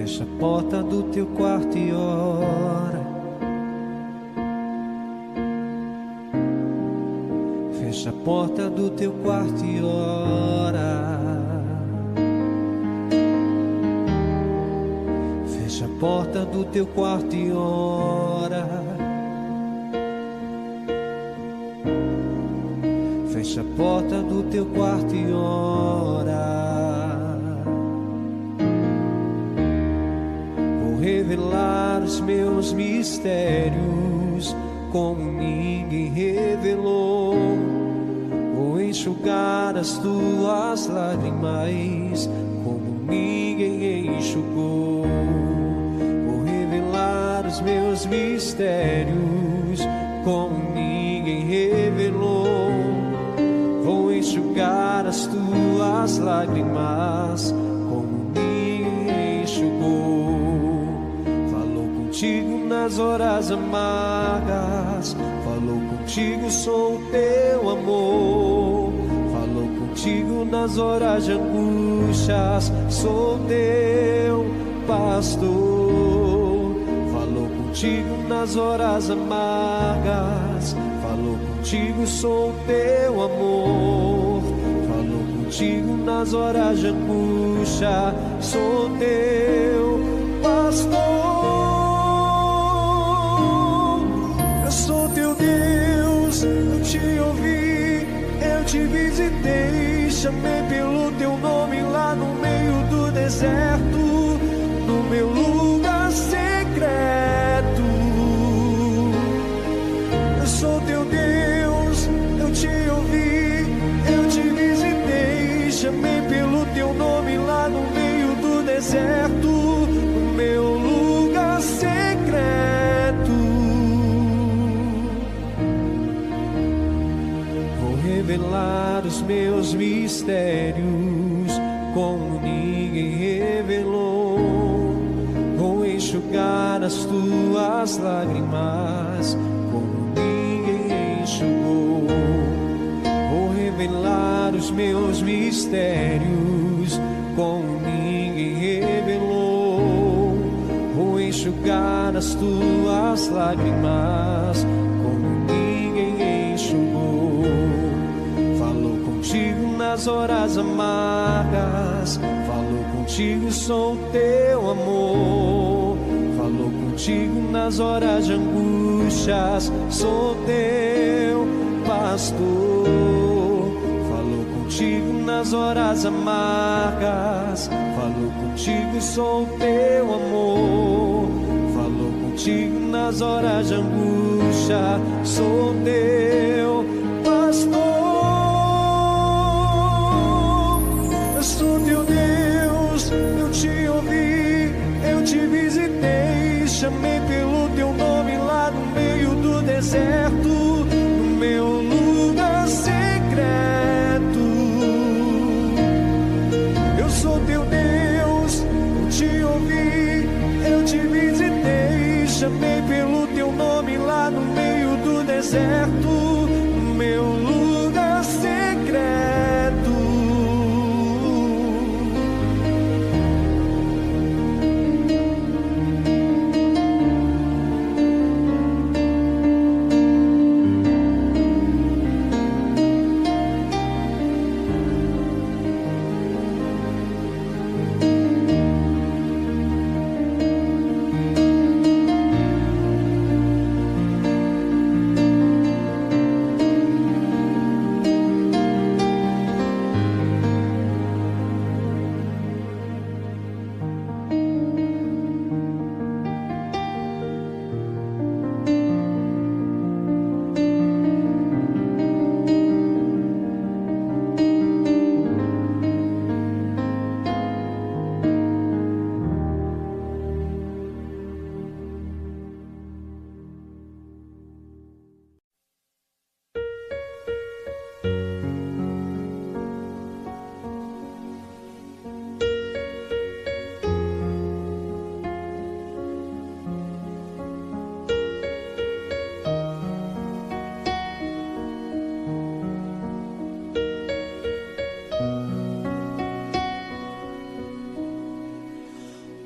Fecha a porta do teu quarto e ora. Fecha a porta do teu quarto e ora. Fecha a porta do teu quarto e ora. Fecha a porta do teu quarto e ora. Revelar os meus mistérios como ninguém revelou. Vou enxugar as tuas lágrimas como ninguém enxugou. Vou revelar os meus mistérios como ninguém revelou. Vou enxugar as tuas lágrimas como ninguém enxugou. Contigo nas horas amargas, falou contigo, sou o teu amor. Falou contigo nas horas de angústias, sou teu pastor. Falou contigo nas horas amargas, falou contigo, sou o teu amor. Falou contigo nas horas de angústia, sou teu pastor. Eu te ouvi, eu te visitei, chamei pelo teu nome lá no meio do deserto, no meu lugar secreto. Eu sou teu Deus, eu te ouvi, eu te visitei, chamei pelo teu nome lá no meio do deserto, no meu lugar secreto. Revelar os meus mistérios como ninguém revelou. Vou enxugar as tuas lágrimas como ninguém enxugou. Vou revelar os meus mistérios como ninguém revelou. Vou enxugar as tuas lágrimas como ninguém enxugou. Contigo nas horas amargas, falou contigo, sou o teu amor. Falou contigo nas horas de angústias, sou teu pastor. Falou contigo nas horas amargas, falou contigo, sou o teu amor. Falou contigo nas horas de angústia, sou teu pastor. Sou teu Deus, eu te ouvi, eu te visitei, chamei pelo teu nome lá no meio do deserto, no meu lugar secreto. Eu sou teu Deus, eu te ouvi, eu te visitei, chamei pelo teu nome lá no meio do deserto, no meu lugar secreto.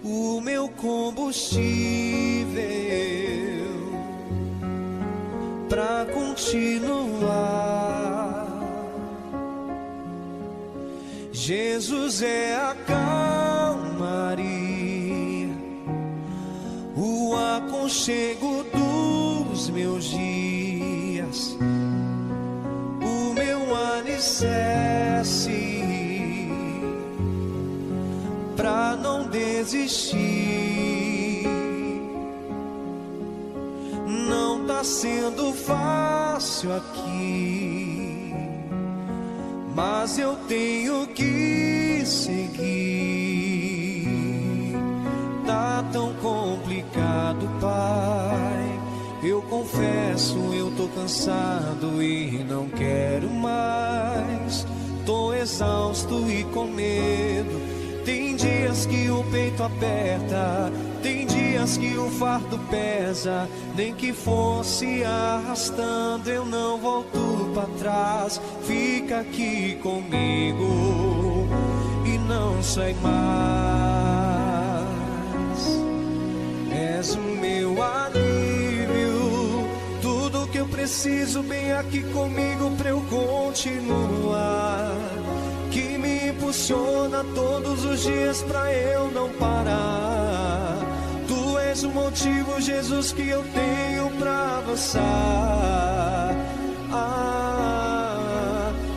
o meu combustível pra continuar. Jesus é a calmaria, o aconchego dos meus dias, o meu alicerce pra não desistir. Não tá sendo fácil aqui, mas eu tenho que seguir. Tá tão complicado, Pai. Eu confesso, eu tô cansado e não quero mais. Tô exausto e com medo. Tem dias que o peito aperta, tem dias que o fardo pesa. Nem que fosse arrastando, eu não volto pra trás. Fica aqui comigo e não sai mais. És o meu alívio, tudo que eu preciso bem aqui comigo pra eu continuar. Que me impulsiona todos os dias pra eu não parar. Tu és o motivo, Jesus, que eu tenho pra avançar.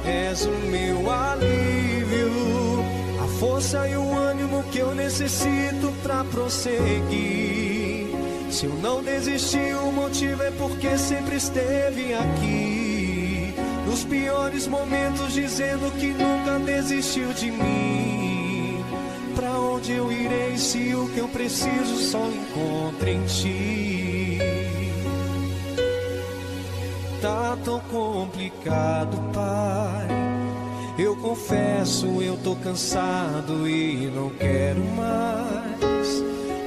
És o meu alívio, a força e o ânimo que eu necessito pra prosseguir. Se eu não desisti, o motivo é porque sempre esteve aqui. Nos piores momentos, dizendo que nunca desistiu de mim. Pra onde eu irei se o que eu preciso só encontro em ti? Tá tão complicado, Pai. Eu confesso, eu tô cansado e não quero mais.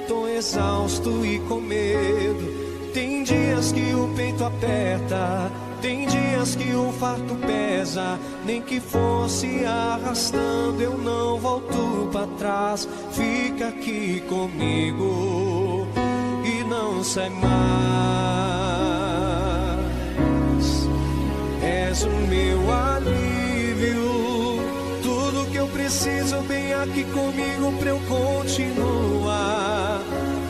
Tô exausto e com medo. Tem dias que o peito aperta, tem dias que o fardo pesa. Nem que fosse arrastando, eu não volto pra trás. Fica aqui comigo e não sai mais. És o meu alívio, tudo que eu preciso bem aqui comigo pra eu continuar.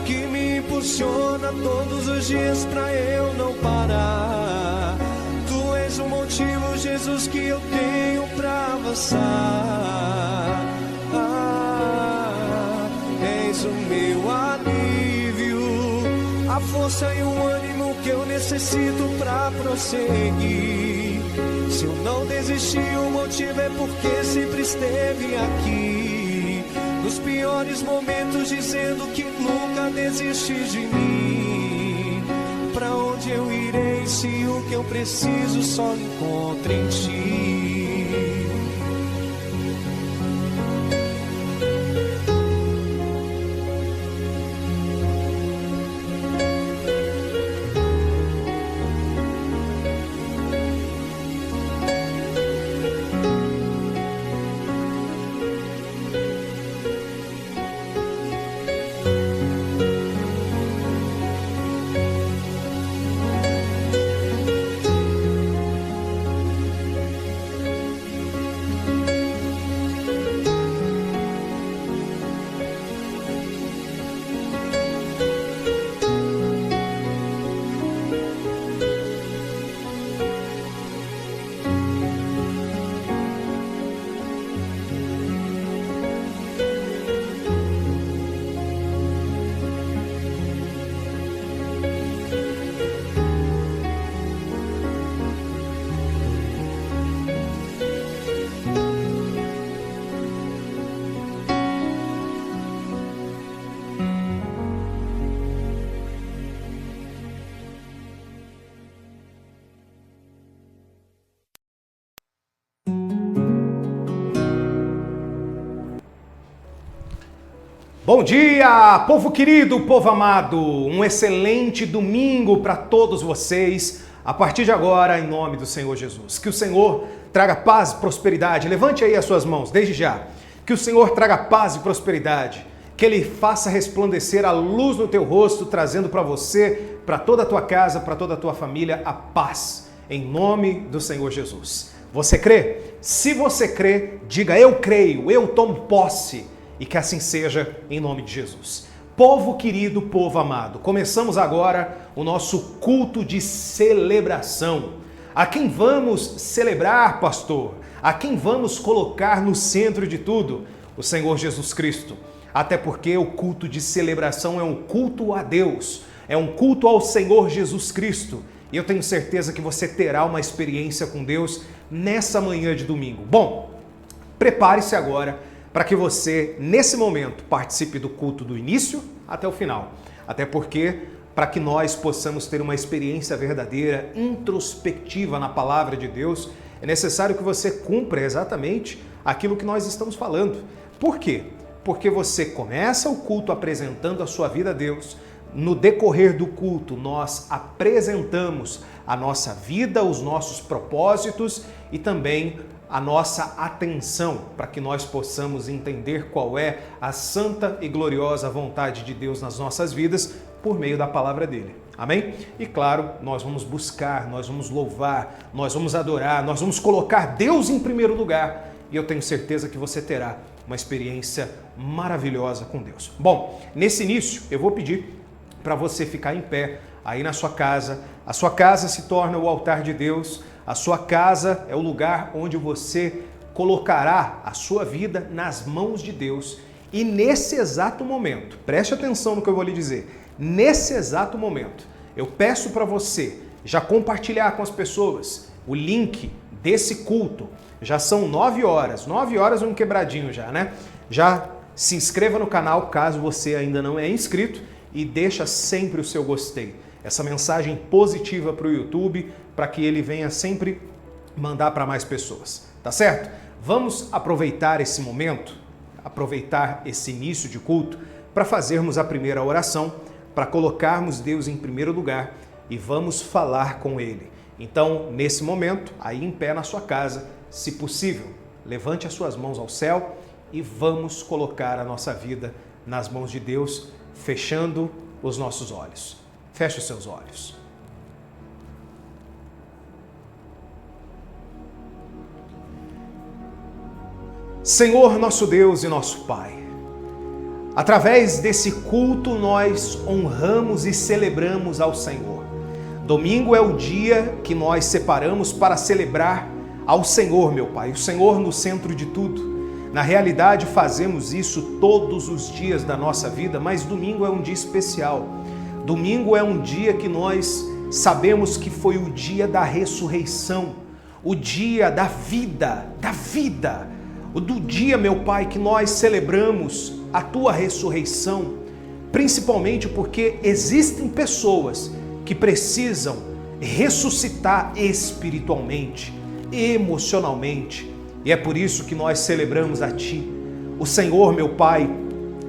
Que me impulsiona todos os dias pra eu não parar. Tu és o motivo, Jesus, que eu tenho pra avançar. És o meu alívio, a força e o ânimo que eu necessito pra prosseguir. Se eu não desisti, o motivo é porque sempre esteve aqui. Nos piores momentos, dizendo que nunca desiste de mim. Pra onde eu irei se o que eu preciso só encontro em ti? Bom dia, povo querido, povo amado, um excelente domingo para todos vocês, a partir de agora, em nome do Senhor Jesus. Que o Senhor traga paz e prosperidade, levante aí as suas mãos, desde já. Que o Senhor traga paz e prosperidade que Ele faça resplandecer a luz no teu rosto, trazendo para você, para toda a tua casa, para toda a tua família, a paz, em nome do Senhor Jesus. Você crê? Se você crê, diga: eu creio, eu tomo posse, e que assim seja em nome de Jesus. Povo querido, povo amado, começamos agora o nosso culto de celebração. A quem vamos celebrar, pastor? A quem vamos colocar no centro de tudo? O Senhor Jesus Cristo. Até porque o culto de celebração é um culto a Deus, é um culto ao Senhor Jesus Cristo. E eu tenho certeza que você terá uma experiência com Deus nessa manhã de domingo. Bom, prepare-se agora para que você, nesse momento, participe do culto do início até o final. Até porque, para que nós possamos ter uma experiência verdadeira, introspectiva na palavra de Deus, é necessário que você cumpra exatamente aquilo que nós estamos falando. Por quê? Porque você começa o culto apresentando a sua vida a Deus. No decorrer do culto, nós apresentamos a nossa vida, os nossos propósitos e também a nossa atenção para que nós possamos entender qual é a santa e gloriosa vontade de Deus nas nossas vidas por meio da palavra dele. Amém? E claro, nós vamos buscar, nós vamos louvar, nós vamos adorar, nós vamos colocar Deus em primeiro lugar. E eu tenho certeza que você terá uma experiência maravilhosa com Deus. Bom, nesse início eu vou pedir para você ficar em pé aí na sua casa. A sua casa se torna o altar de Deus. A sua casa é o lugar onde você colocará a sua vida nas mãos de Deus. E nesse exato momento, preste atenção no que eu vou lhe dizer, nesse exato momento, eu peço para você já compartilhar com as pessoas o link desse culto. Já são 9 horas, 9 horas um quebradinho já, né? Já se inscreva no canal caso você ainda não é inscrito e deixa sempre o seu gostei. Essa mensagem positiva para o YouTube, para que ele venha sempre mandar para mais pessoas, tá certo? Vamos aproveitar esse momento, aproveitar esse início de culto para fazermos a primeira oração, para colocarmos Deus em primeiro lugar e vamos falar com Ele. Então, nesse momento, aí em pé na sua casa, se possível, levante as suas mãos ao céu e vamos colocar a nossa vida nas mãos de Deus, fechando os nossos olhos. Feche os seus olhos. Senhor, nosso Deus e nosso Pai, através desse culto nós honramos e celebramos ao Senhor. Domingo é o dia que nós separamos para celebrar ao Senhor, meu Pai, o Senhor no centro de tudo. Na realidade, fazemos isso todos os dias da nossa vida, mas domingo é um dia especial. Domingo é um dia que nós sabemos que foi o dia da ressurreição, o dia da vida, do dia, meu Pai, que nós celebramos a Tua ressurreição, principalmente porque existem pessoas que precisam ressuscitar espiritualmente, emocionalmente, e é por isso que nós celebramos a Ti. O Senhor, meu Pai,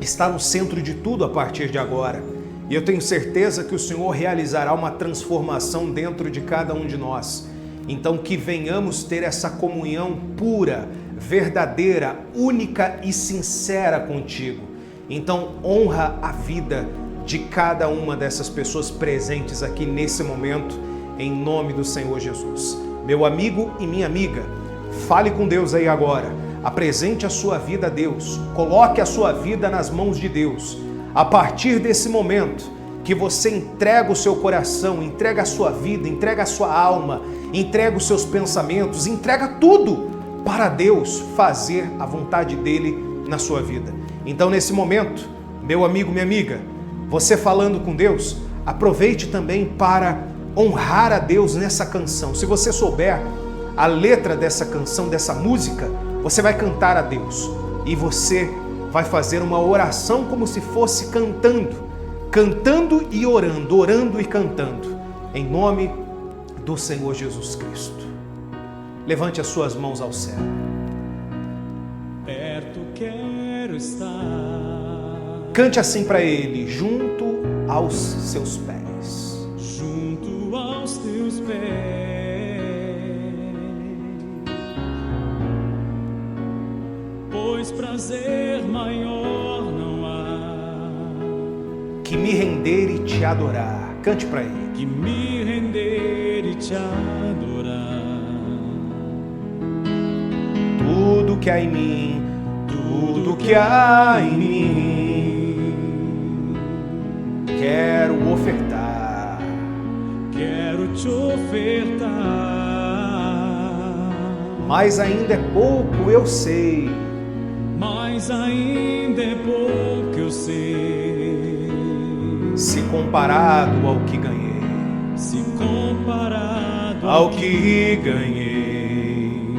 está no centro de tudo a partir de agora. E eu tenho certeza que o Senhor realizará uma transformação dentro de cada um de nós. Então que venhamos ter essa comunhão pura, verdadeira, única e sincera contigo. Então honra a vida de cada uma dessas pessoas presentes aqui nesse momento, em nome do Senhor Jesus. Meu amigo e minha amiga, fale com Deus aí agora, apresente a sua vida a Deus, coloque a sua vida nas mãos de Deus. A partir desse momento que você entrega o seu coração, entrega a sua vida, entrega a sua alma, entrega os seus pensamentos, entrega tudo para Deus fazer a vontade dele na sua vida. Então nesse momento, meu amigo, minha amiga, você falando com Deus, aproveite também para honrar a Deus nessa canção. Se você souber a letra dessa canção, dessa música, você vai cantar a Deus e você vai fazer uma oração como se fosse cantando e orando, orando e cantando, em nome do Senhor Jesus Cristo. Levante as suas mãos ao céu. Perto quero estar. Cante assim para Ele, junto aos seus pés. Junto aos teus pés. Pois prazer maior não há que me render e te adorar. Cante para ele. Que me render e te adorar. Tudo que há em mim, tudo que há em mim, quero ofertar. Quero te ofertar. Mas ainda é pouco, eu sei. Mas ainda é pouco, eu sei. Se comparado ao que ganhei. Se comparado Ao que ganhei.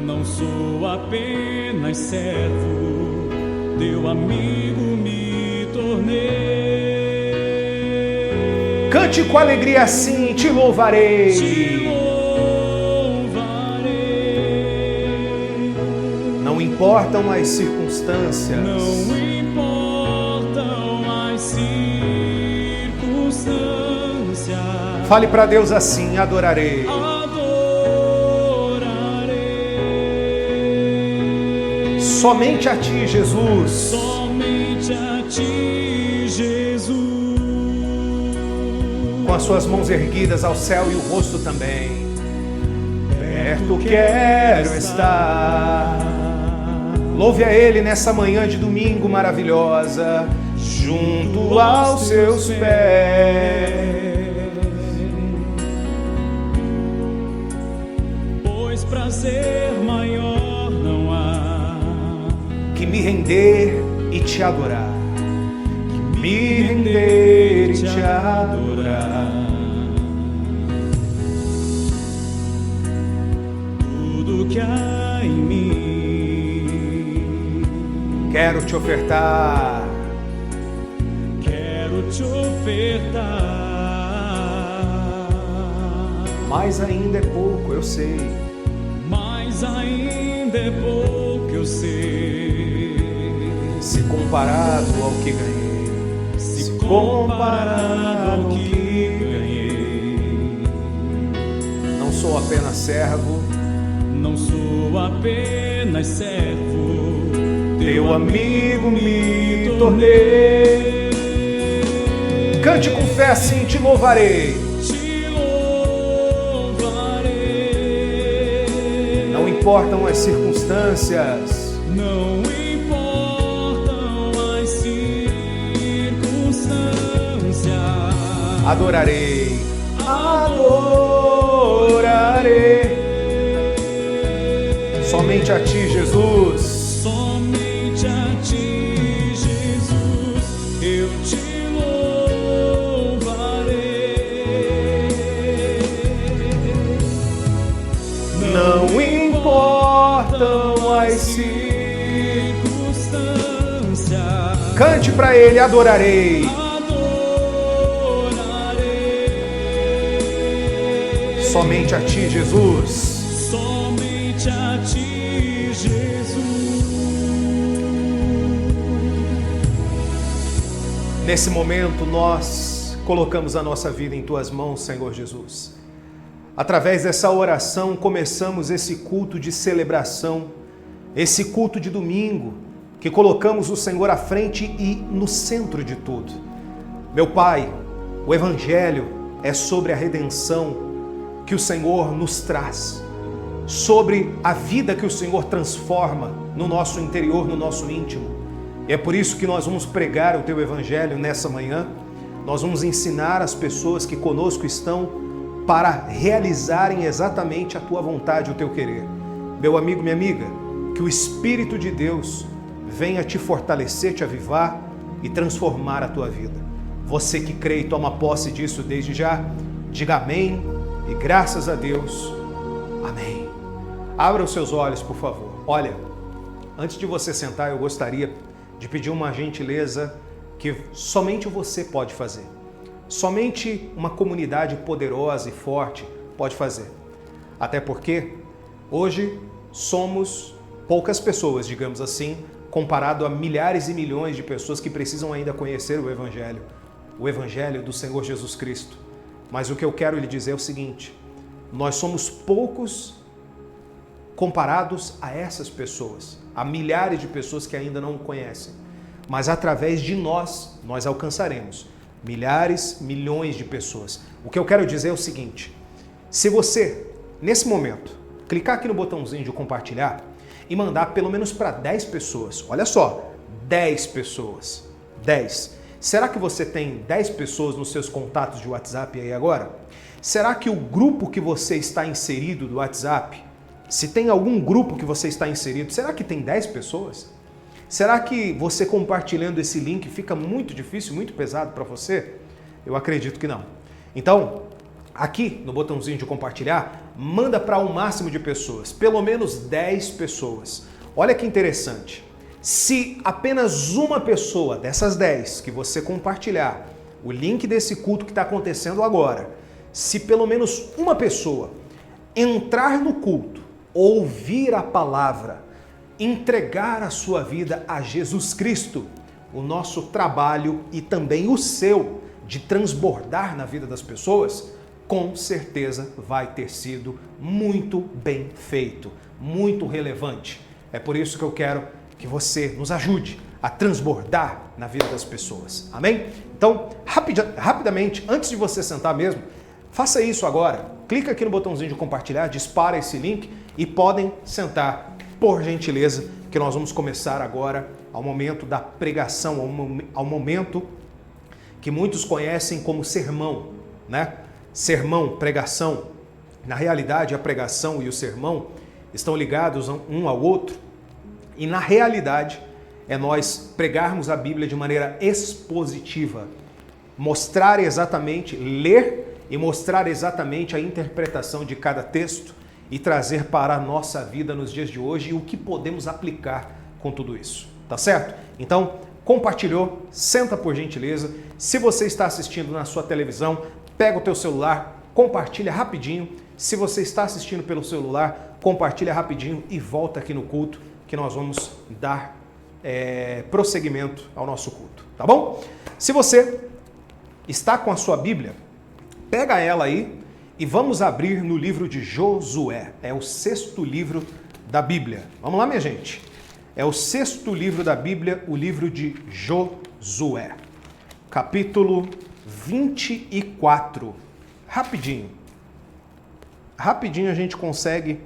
Não sou apenas servo, teu amigo me tornei. Cante com alegria assim, te louvarei. Te louvarei. Não importam as circunstâncias. Não importam as circunstâncias. Fale para Deus assim, adorarei. Somente a ti, Jesus. Somente a ti, Jesus. Com as suas mãos erguidas ao céu e o rosto também. Perto quero estar. Louve a Ele nessa manhã de domingo maravilhosa, junto aos seus pés. Pois prazer maior não há Que me render e te adorar. Que me render e te adorar. tudo que há em mim. Quero te ofertar. Quero te ofertar. Mas ainda é pouco, eu sei. Mas ainda é pouco, eu sei. Se comparado ao que ganhei. Se comparado ao que ganhei. Não sou apenas servo. Não sou apenas servo, Teu amigo me tornei. Cante com fé assim, te louvarei. Te louvarei. Não importam as circunstâncias. Não importam as circunstâncias. Adorarei. Adorarei. Somente a ti, Jesus. Somente a ti, Jesus, eu te louvarei. Não importam as circunstâncias. Cante para Ele, adorarei. Adorarei. Somente a ti, Jesus. Somente a ti, Jesus. Nesse momento, nós colocamos a nossa vida em Tuas mãos, Senhor Jesus. Através dessa oração, começamos esse culto de celebração, esse culto de domingo, que colocamos o Senhor à frente e no centro de tudo. Meu Pai, o Evangelho é sobre a redenção que o Senhor nos traz, sobre a vida que o Senhor transforma no nosso interior, no nosso íntimo. E é por isso que nós vamos pregar o Teu Evangelho nessa manhã. Nós vamos ensinar as pessoas que conosco estão para realizarem exatamente a Tua vontade, o Teu querer. Meu amigo, minha amiga, que o Espírito de Deus venha te fortalecer, te avivar e transformar a tua vida. Você que crê e toma posse disso desde já, diga amém e graças a Deus, amém. Abra os seus olhos, por favor. Olha, antes de você sentar, eu gostaria de pedir uma gentileza que somente você pode fazer. Somente uma comunidade poderosa e forte pode fazer. Até porque hoje somos poucas pessoas, digamos assim, comparado a milhares e milhões de pessoas que precisam ainda conhecer o Evangelho do Senhor Jesus Cristo. Mas o que eu quero lhe dizer é o seguinte: nós somos poucos comparados a essas pessoas, a milhares de pessoas que ainda não o conhecem. mas através de nós alcançaremos milhares, milhões de pessoas. O que eu quero dizer é o seguinte: se você, nesse momento, clicar aqui no botãozinho de compartilhar e mandar pelo menos para 10 pessoas, olha só, 10 pessoas, 10. Será que você tem 10 pessoas nos seus contatos de WhatsApp aí agora? Será que o grupo que você está inserido do WhatsApp, se tem algum grupo que você está inserido, será que tem 10 pessoas? Será que você compartilhando esse link fica muito difícil, muito pesado para você? Eu acredito que não. Então, aqui no botãozinho de compartilhar, manda para o máximo de pessoas, pelo menos 10 pessoas. Olha que interessante. Se apenas uma pessoa dessas 10 que você compartilhar o link desse culto que está acontecendo agora, se pelo menos uma pessoa entrar no culto, ouvir a palavra, entregar a sua vida a Jesus Cristo, o nosso trabalho e também o seu de transbordar na vida das pessoas, com certeza vai ter sido muito bem feito, muito relevante. É por isso que eu quero que você nos ajude a transbordar na vida das pessoas. Amém? Então, rapidamente, antes de você sentar mesmo, faça isso agora. Clica aqui no botãozinho de compartilhar, dispara esse link e podem sentar, por gentileza, que nós vamos começar agora ao momento da pregação, ao momento que muitos conhecem como sermão, né? Sermão, pregação. Na realidade, a pregação e o sermão estão ligados um ao outro e, na realidade, é nós pregarmos a Bíblia de maneira expositiva, mostrar exatamente, ler e mostrar exatamente a interpretação de cada texto e trazer para a nossa vida nos dias de hoje e o que podemos aplicar com tudo isso, tá certo? Então, compartilhou, senta por gentileza. Se você está assistindo na sua televisão, pega o teu celular, compartilha rapidinho. Se você está assistindo pelo celular, compartilha rapidinho e volta aqui no culto que nós vamos dar prosseguimento ao nosso culto, tá bom? Se você está com a sua Bíblia, pega ela aí e vamos abrir no livro de Josué. É o 6º livro da Bíblia. Vamos lá, minha gente? É o 6º livro da Bíblia, o livro de Josué. Capítulo 24. Rapidinho. Rapidinho a gente consegue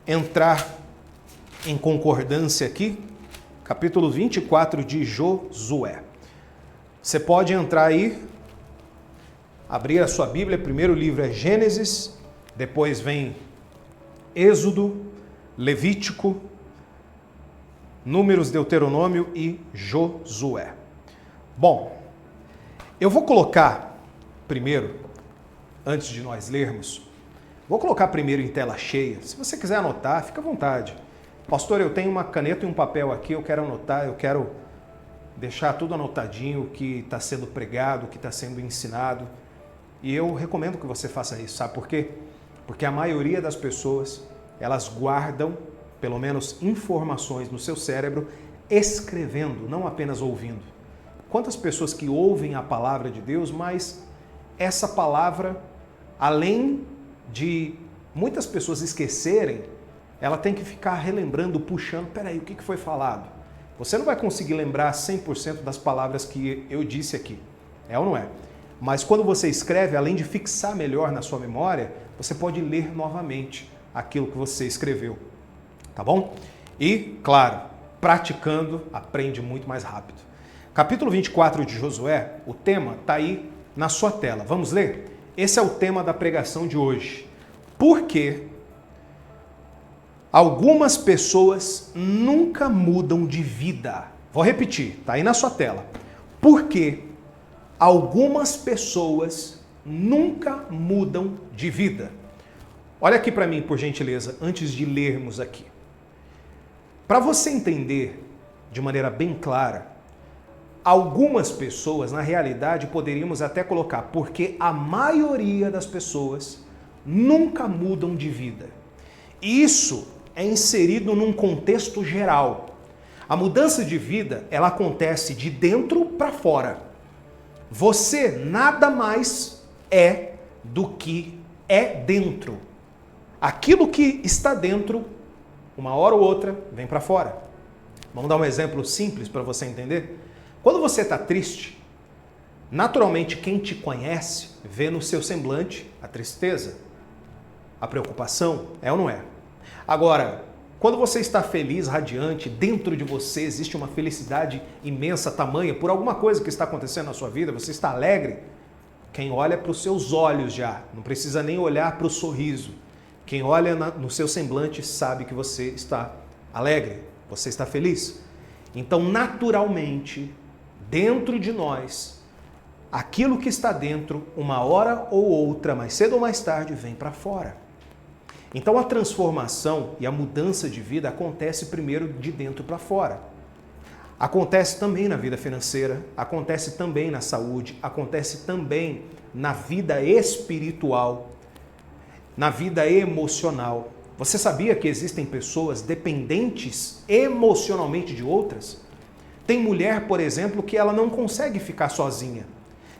entrar em concordância aqui. Capítulo 24 de Josué. Você pode entrar aí, abrir a sua Bíblia. Primeiro livro é Gênesis, depois vem Êxodo, Levítico, Números, Deuteronômio e Josué. Bom, eu vou colocar primeiro, antes de nós lermos, vou colocar primeiro em tela cheia. Se você quiser anotar, fica à vontade. Pastor, eu tenho uma caneta e um papel aqui, eu quero anotar, eu quero deixar tudo anotadinho, o que está sendo pregado, o que está sendo ensinado. E eu recomendo que você faça isso, sabe por quê? Porque a maioria das pessoas, elas guardam, pelo menos, informações no seu cérebro, escrevendo, não apenas ouvindo. Quantas pessoas que ouvem a palavra de Deus, mas essa palavra, além de muitas pessoas esquecerem, ela tem que ficar relembrando, puxando, peraí, o que foi falado? Você não vai conseguir lembrar 100% das palavras que eu disse aqui, é ou não é? Mas quando você escreve, além de fixar melhor na sua memória, você pode ler novamente aquilo que você escreveu, tá bom? E, claro, praticando, aprende muito mais rápido. Capítulo 24 de Josué, o tema está aí na sua tela. Vamos ler? Esse é o tema da pregação de hoje. Por que algumas pessoas nunca mudam de vida? Vou repetir, está aí na sua tela. Por que algumas pessoas nunca mudam de vida? Olha aqui para mim, por gentileza, antes de lermos aqui. Para você entender de maneira bem clara, algumas pessoas, na realidade, poderíamos até colocar, porque a maioria das pessoas nunca mudam de vida. E isso é inserido num contexto geral. A mudança de vida, ela acontece de dentro para fora. Você nada mais é do que é dentro. Aquilo que está dentro, uma hora ou outra, vem para fora. Vamos dar um exemplo simples para você entender? Quando você está triste, naturalmente quem te conhece vê no seu semblante a tristeza, a preocupação, é ou não é? Agora, quando você está feliz, radiante, dentro de você existe uma felicidade imensa, tamanha, por alguma coisa que está acontecendo na sua vida, você está alegre, quem olha para os seus olhos já, não precisa nem olhar para o sorriso. Quem olha no seu semblante sabe que você está alegre, você está feliz. Então, naturalmente, dentro de nós, aquilo que está dentro, uma hora ou outra, mais cedo ou mais tarde, vem para fora. Então, a transformação e a mudança de vida acontece primeiro de dentro para fora. Acontece também na vida financeira, acontece também na saúde, acontece também na vida espiritual, na vida emocional. Você sabia que existem pessoas dependentes emocionalmente de outras? Tem mulher, por exemplo, que ela não consegue ficar sozinha.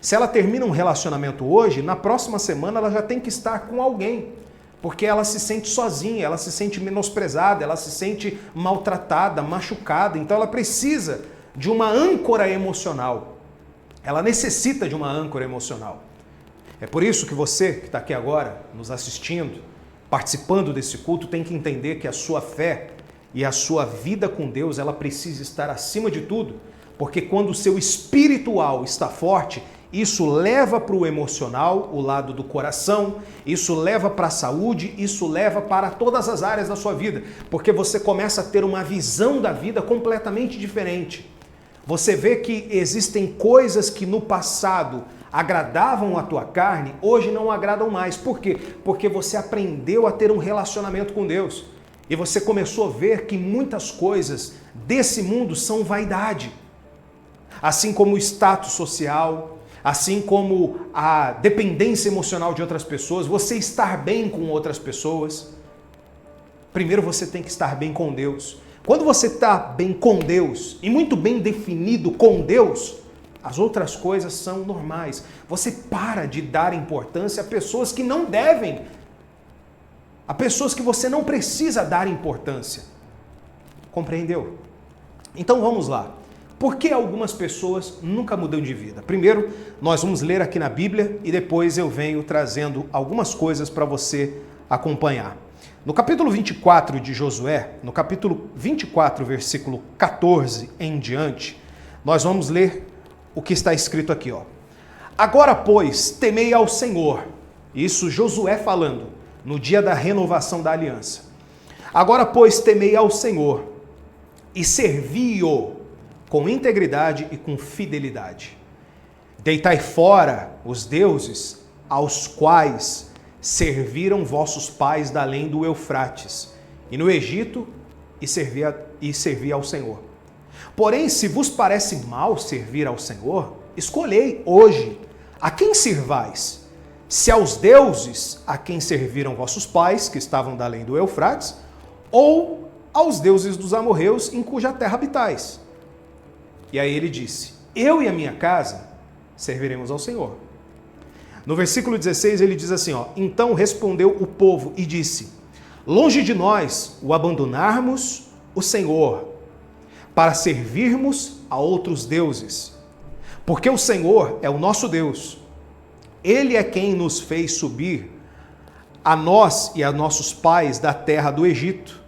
Se ela termina um relacionamento hoje, na próxima semana ela já tem que estar com alguém, porque ela se sente sozinha, ela se sente menosprezada, ela se sente maltratada, machucada, então ela precisa de uma âncora emocional. Ela necessita de uma âncora emocional. É por isso que você que está aqui agora, nos assistindo, participando desse culto, tem que entender que a sua fé e a sua vida com Deus, ela precisa estar acima de tudo, porque quando o seu espiritual está forte, isso leva para o emocional, o lado do coração, isso leva para a saúde, isso leva para todas as áreas da sua vida, porque você começa a ter uma visão da vida completamente diferente. Você vê que existem coisas que no passado agradavam a tua carne, hoje não agradam mais. Por quê? Porque você aprendeu a ter um relacionamento com Deus. E você começou a ver que muitas coisas desse mundo são vaidade. Assim como o status social, assim como a dependência emocional de outras pessoas, você estar bem com outras pessoas. Primeiro você tem que estar bem com Deus. Quando você está bem com Deus e muito bem definido com Deus, as outras coisas são normais. Você para de dar importância a pessoas que não devem, a pessoas que você não precisa dar importância. Compreendeu? Então vamos lá. Por que algumas pessoas nunca mudam de vida? Primeiro, nós vamos ler aqui na Bíblia e depois eu venho trazendo algumas coisas para você acompanhar. No capítulo 24 de Josué, no capítulo 24, versículo 14 em diante, nós vamos ler o que está escrito aqui, ó. Agora, pois, temei ao Senhor. Isso Josué falando, no dia da renovação da aliança. Agora, pois, temei ao Senhor e servi-o com integridade e com fidelidade. Deitai fora os deuses aos quais serviram vossos pais da além do Eufrates, e no Egito, e servi ao Senhor. Porém, se vos parece mal servir ao Senhor, escolhei hoje a quem servais, se aos deuses a quem serviram vossos pais, que estavam da além do Eufrates, ou aos deuses dos amorreus em cuja terra habitais. E aí ele disse, eu e a minha casa serviremos ao Senhor. No versículo 16 ele diz assim, ó, então respondeu o povo e disse, longe de nós o abandonarmos o Senhor, para servirmos a outros deuses, porque o Senhor é o nosso Deus. Ele é quem nos fez subir a nós e a nossos pais da terra do Egito,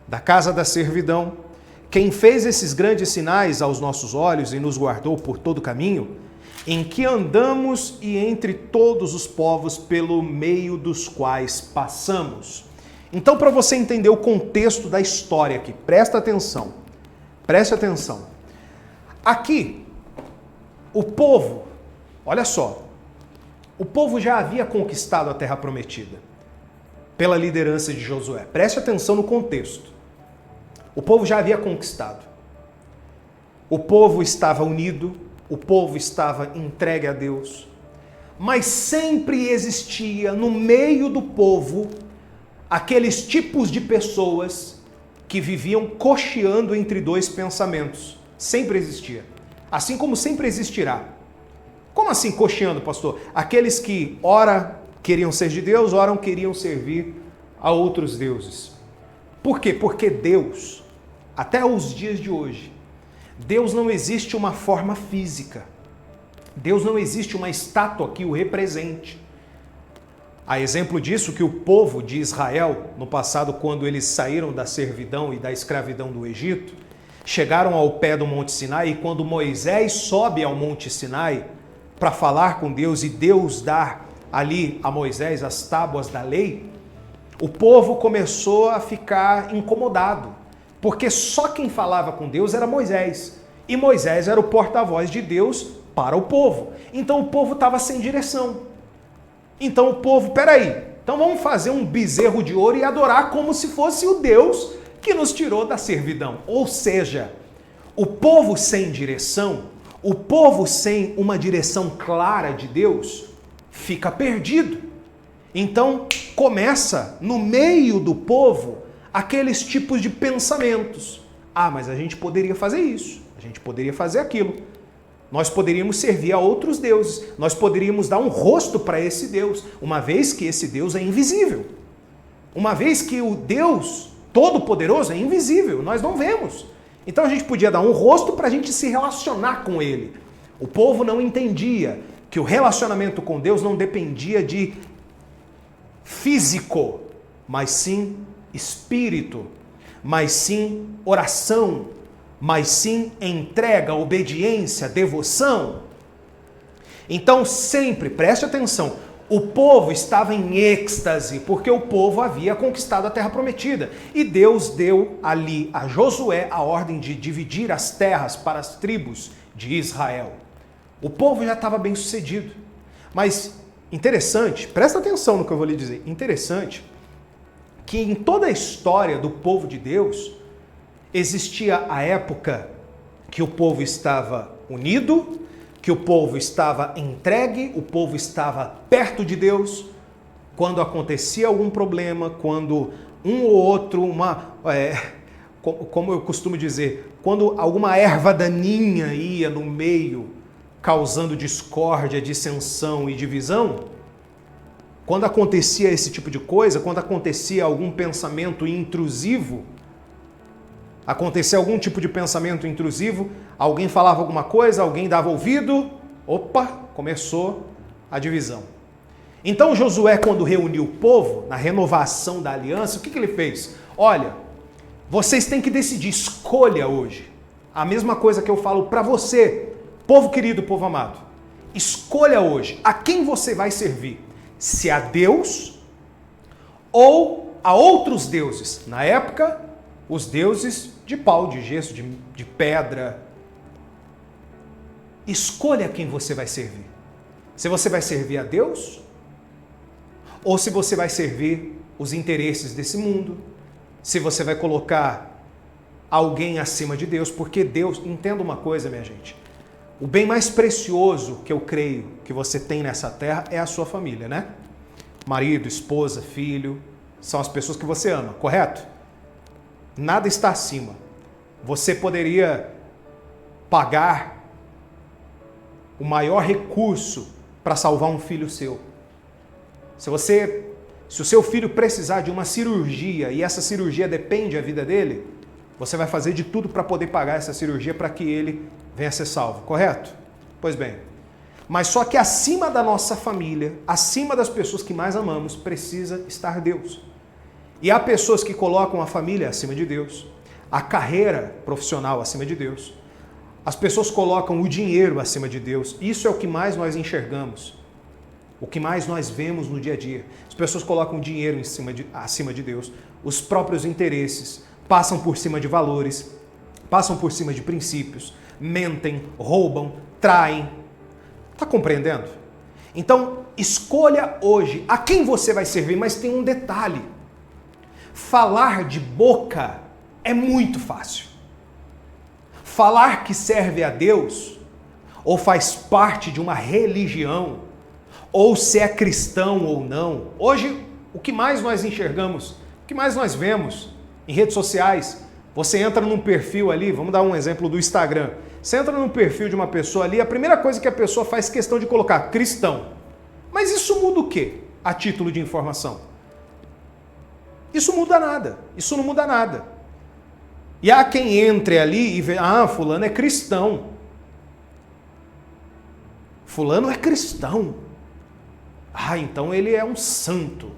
da casa da servidão, quem fez esses grandes sinais aos nossos olhos e nos guardou por todo o caminho, em que andamos e entre todos os povos pelo meio dos quais passamos. Então, para você entender o contexto da história aqui, presta atenção. Preste atenção. Aqui, o povo, olha só, o povo já havia conquistado a terra prometida pela liderança de Josué. Preste atenção no contexto. O povo já havia conquistado. O povo estava unido, o povo estava entregue a Deus, mas sempre existia no meio do povo aqueles tipos de pessoas que viviam cocheando entre dois pensamentos. Sempre existia. Assim como sempre existirá. Como assim cocheando, pastor? Aqueles que ora queriam ser de Deus, ora queriam servir a outros deuses. Por quê? Porque Deus até os dias de hoje, Deus não existe uma forma física. Deus não existe uma estátua que o represente. A exemplo disso que o povo de Israel, no passado, quando eles saíram da servidão e da escravidão do Egito, chegaram ao pé do Monte Sinai, e quando Moisés sobe ao Monte Sinai para falar com Deus e Deus dá ali a Moisés as tábuas da lei, o povo começou a ficar incomodado, porque só quem falava com Deus era Moisés, e Moisés era o porta-voz de Deus para o povo. Então o povo estava sem direção. Então o povo, peraí, então vamos fazer um bezerro de ouro e adorar como se fosse o Deus que nos tirou da servidão. Ou seja, o povo sem direção, o povo sem uma direção clara de Deus, fica perdido. Então começa no meio do povo aqueles tipos de pensamentos. Ah, mas a gente poderia fazer isso, a gente poderia fazer aquilo. Nós poderíamos servir a outros deuses, nós poderíamos dar um rosto para esse Deus, uma vez que esse Deus é invisível. Uma vez que o Deus Todo-Poderoso é invisível, nós não vemos. Então a gente podia dar um rosto para a gente se relacionar com Ele. O povo não entendia que o relacionamento com Deus não dependia de físico, mas sim espírito, mas sim oração, mas sim entrega, obediência, devoção. Então sempre, preste atenção, o povo estava em êxtase, porque o povo havia conquistado a terra prometida. E Deus deu ali a Josué a ordem de dividir as terras para as tribos de Israel. O povo já estava bem sucedido. Mas interessante, presta atenção no que eu vou lhe dizer, interessante que em toda a história do povo de Deus, existia a época que o povo estava unido, que o povo estava entregue, o povo estava perto de Deus. Quando acontecia algum problema, quando um ou outro, como eu costumo dizer, quando alguma erva daninha ia no meio, causando discórdia, dissensão e divisão, quando acontecia esse tipo de coisa, quando acontecia algum pensamento intrusivo, alguém falava alguma coisa, alguém dava ouvido, opa, começou a divisão. Então Josué, quando reuniu o povo, na renovação da aliança, o que ele fez? Olha, vocês têm que decidir, escolha hoje. A mesma coisa que eu falo para você, povo querido, povo amado. Escolha hoje a quem você vai servir. Se a Deus ou a outros deuses. Na época, os deuses de pau, de gesso, de pedra. Escolha quem você vai servir. Se você vai servir a Deus ou se você vai servir os interesses desse mundo. Se você vai colocar alguém acima de Deus, porque Deus, entenda uma coisa, minha gente, o bem mais precioso que eu creio que você tem nessa terra é a sua família, né? Marido, esposa, filho, são as pessoas que você ama, correto? Nada está acima. Você poderia pagar o maior recurso para salvar um filho seu. Se o seu filho precisar de uma cirurgia e essa cirurgia depende da vida dele, você vai fazer de tudo para poder pagar essa cirurgia para que ele venha a ser salvo, correto? Pois bem, mas só que acima da nossa família, acima das pessoas que mais amamos, precisa estar Deus. E há pessoas que colocam a família acima de Deus, a carreira profissional acima de Deus. As pessoas colocam o dinheiro acima de Deus. Isso é o que mais nós enxergamos, o que mais nós vemos no dia a dia. As pessoas colocam o dinheiro acima de Deus, os próprios interesses, passam por cima de valores, passam por cima de princípios, mentem, roubam, traem. Está compreendendo? Então, escolha hoje a quem você vai servir, mas tem um detalhe. Falar de boca é muito fácil. Falar que serve a Deus, ou faz parte de uma religião, ou se é cristão ou não. Hoje, o que mais nós enxergamos, o que mais nós vemos em redes sociais, você entra num perfil ali, vamos dar um exemplo do Instagram. Você entra num perfil de uma pessoa ali, a primeira coisa que a pessoa faz questão de colocar, cristão. Mas isso muda o quê? A título de informação. Isso muda nada. Isso não muda nada. E há quem entre ali e vê, fulano é cristão. Fulano é cristão. Então ele é um santo.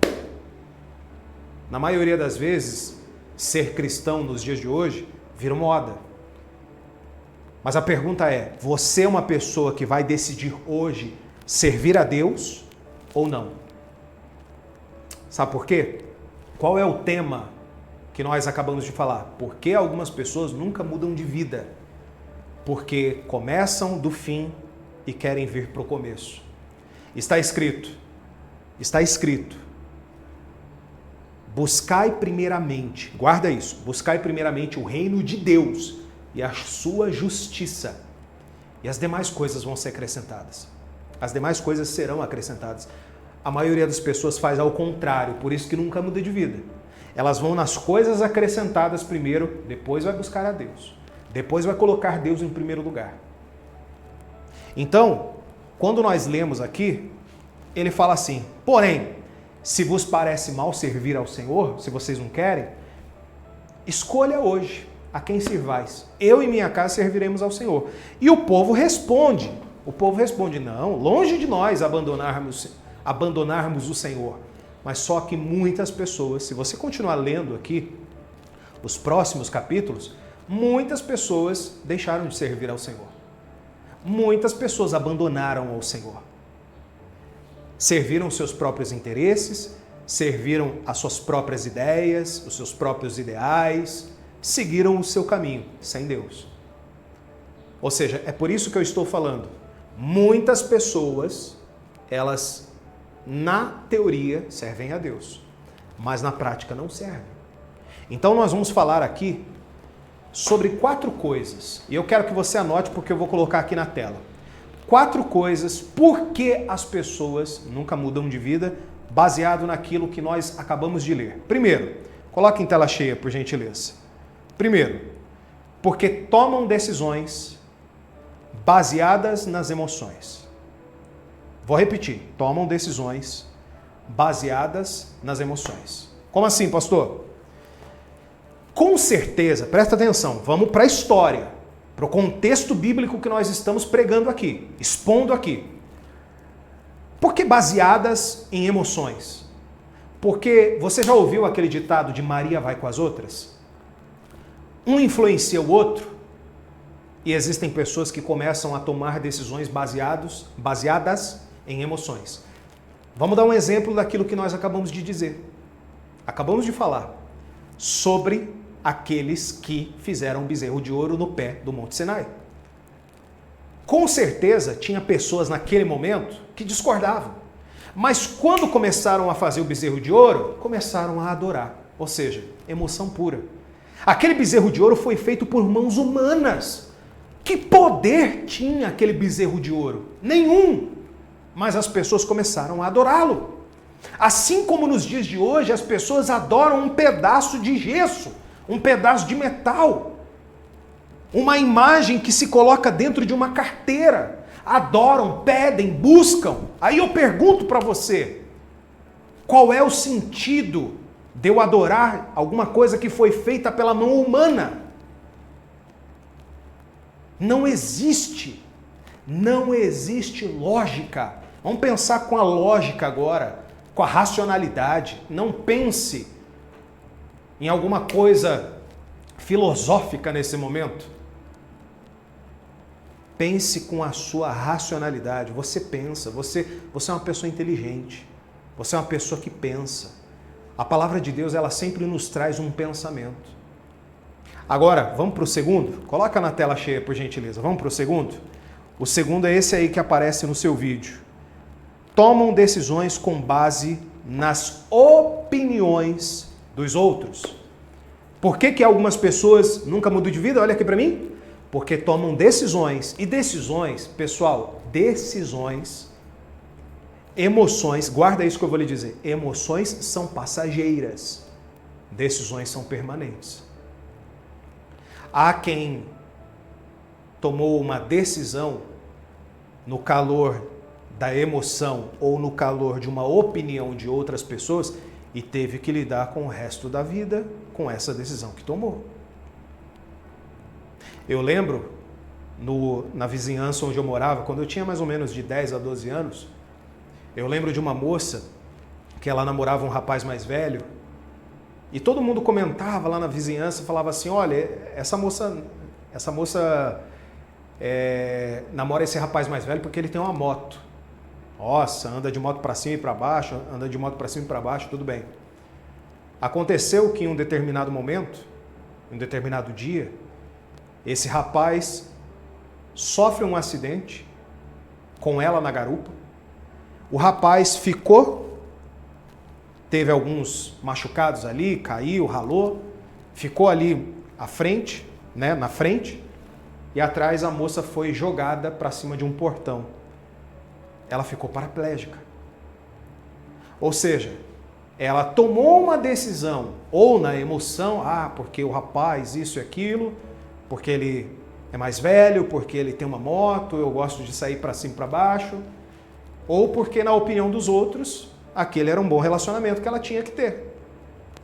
Na maioria das vezes, ser cristão nos dias de hoje vira moda. Mas a pergunta é, você é uma pessoa que vai decidir hoje servir a Deus ou não? Sabe por quê? Qual é o tema que nós acabamos de falar? Por que algumas pessoas nunca mudam de vida? Porque começam do fim e querem vir para o começo. Está escrito, buscai primeiramente, guarda isso, buscai primeiramente o reino de Deus e a sua justiça, e as demais coisas vão ser acrescentadas. As demais coisas serão acrescentadas. A maioria das pessoas faz ao contrário, por isso que nunca muda de vida. Elas vão nas coisas acrescentadas primeiro, depois vai buscar a Deus. Depois vai colocar Deus em primeiro lugar. Então, quando nós lemos aqui, ele fala assim, porém, se vos parece mal servir ao Senhor, se vocês não querem, escolha hoje a quem servais. Eu e minha casa serviremos ao Senhor. E o povo responde, não, longe de nós abandonarmos o Senhor. Mas só que muitas pessoas, se você continuar lendo aqui os próximos capítulos, muitas pessoas deixaram de servir ao Senhor. Muitas pessoas abandonaram ao Senhor. Serviram seus próprios interesses, serviram as suas próprias ideias, os seus próprios ideais, seguiram o seu caminho, sem Deus. Ou seja, é por isso que eu estou falando. Muitas pessoas, elas, na teoria, servem a Deus, mas na prática não servem. Então nós vamos falar aqui sobre 4 coisas, e eu quero que você anote porque eu vou colocar aqui na tela. 4 coisas por que as pessoas nunca mudam de vida, baseado naquilo que nós acabamos de ler. Primeiro, coloque em tela cheia, por gentileza. Primeiro, porque tomam decisões baseadas nas emoções. Vou repetir, tomam decisões baseadas nas emoções. Como assim, pastor? Com certeza, presta atenção, vamos para a história, para o contexto bíblico que nós estamos pregando aqui, expondo aqui. Por que baseadas em emoções? Porque você já ouviu aquele ditado de Maria vai com as outras? Um influencia o outro e existem pessoas que começam a tomar decisões baseadas em emoções. Vamos dar um exemplo daquilo que nós acabamos de dizer. Acabamos de falar sobre aqueles que fizeram um bezerro de ouro no pé do Monte Sinai. Com certeza tinha pessoas naquele momento que discordavam. Mas quando começaram a fazer o bezerro de ouro, começaram a adorar. Ou seja, emoção pura. Aquele bezerro de ouro foi feito por mãos humanas. Que poder tinha aquele bezerro de ouro? Nenhum. Mas as pessoas começaram a adorá-lo. Assim como nos dias de hoje as pessoas adoram um pedaço de gesso, um pedaço de metal, uma imagem que se coloca dentro de uma carteira. Adoram, pedem, buscam. Aí eu pergunto para você, qual é o sentido de eu adorar alguma coisa que foi feita pela mão humana? Não existe lógica. Vamos pensar com a lógica agora, com a racionalidade. Não pense em alguma coisa filosófica nesse momento. Pense com a sua racionalidade. Você pensa, você é uma pessoa inteligente. Você é uma pessoa que pensa. A palavra de Deus, ela sempre nos traz um pensamento. Agora, vamos para o segundo? Coloca na tela cheia, por gentileza. Vamos para o segundo? O segundo é esse aí que aparece no seu vídeo. Tomam decisões com base nas opiniões dos outros. Por que algumas pessoas nunca mudam de vida? Olha aqui para mim. Porque tomam decisões. E decisões, pessoal, emoções, guarda isso que eu vou lhe dizer. Emoções são passageiras. Decisões são permanentes. Há quem tomou uma decisão no calor da emoção ou no calor de uma opinião de outras pessoas e teve que lidar com o resto da vida com essa decisão que tomou. Eu lembro, na vizinhança onde eu morava, quando eu tinha mais ou menos de 10 a 12 anos, eu lembro de uma moça que ela namorava um rapaz mais velho, e todo mundo comentava lá na vizinhança, falava assim, olha, essa moça namora esse rapaz mais velho porque ele tem uma moto. Nossa, anda de moto para cima e para baixo, anda de moto para cima e para baixo, tudo bem. Aconteceu que em um determinado momento, em um determinado dia, esse rapaz sofre um acidente com ela na garupa. O rapaz teve alguns machucados ali, caiu, ralou, ficou ali à frente, né, na frente, e atrás a moça foi jogada para cima de um portão. Ela ficou paraplégica. Ou seja, ela tomou uma decisão, ou na emoção, porque o rapaz isso e aquilo, porque ele é mais velho, porque ele tem uma moto, eu gosto de sair para cima e para baixo, ou porque na opinião dos outros, aquele era um bom relacionamento que ela tinha que ter.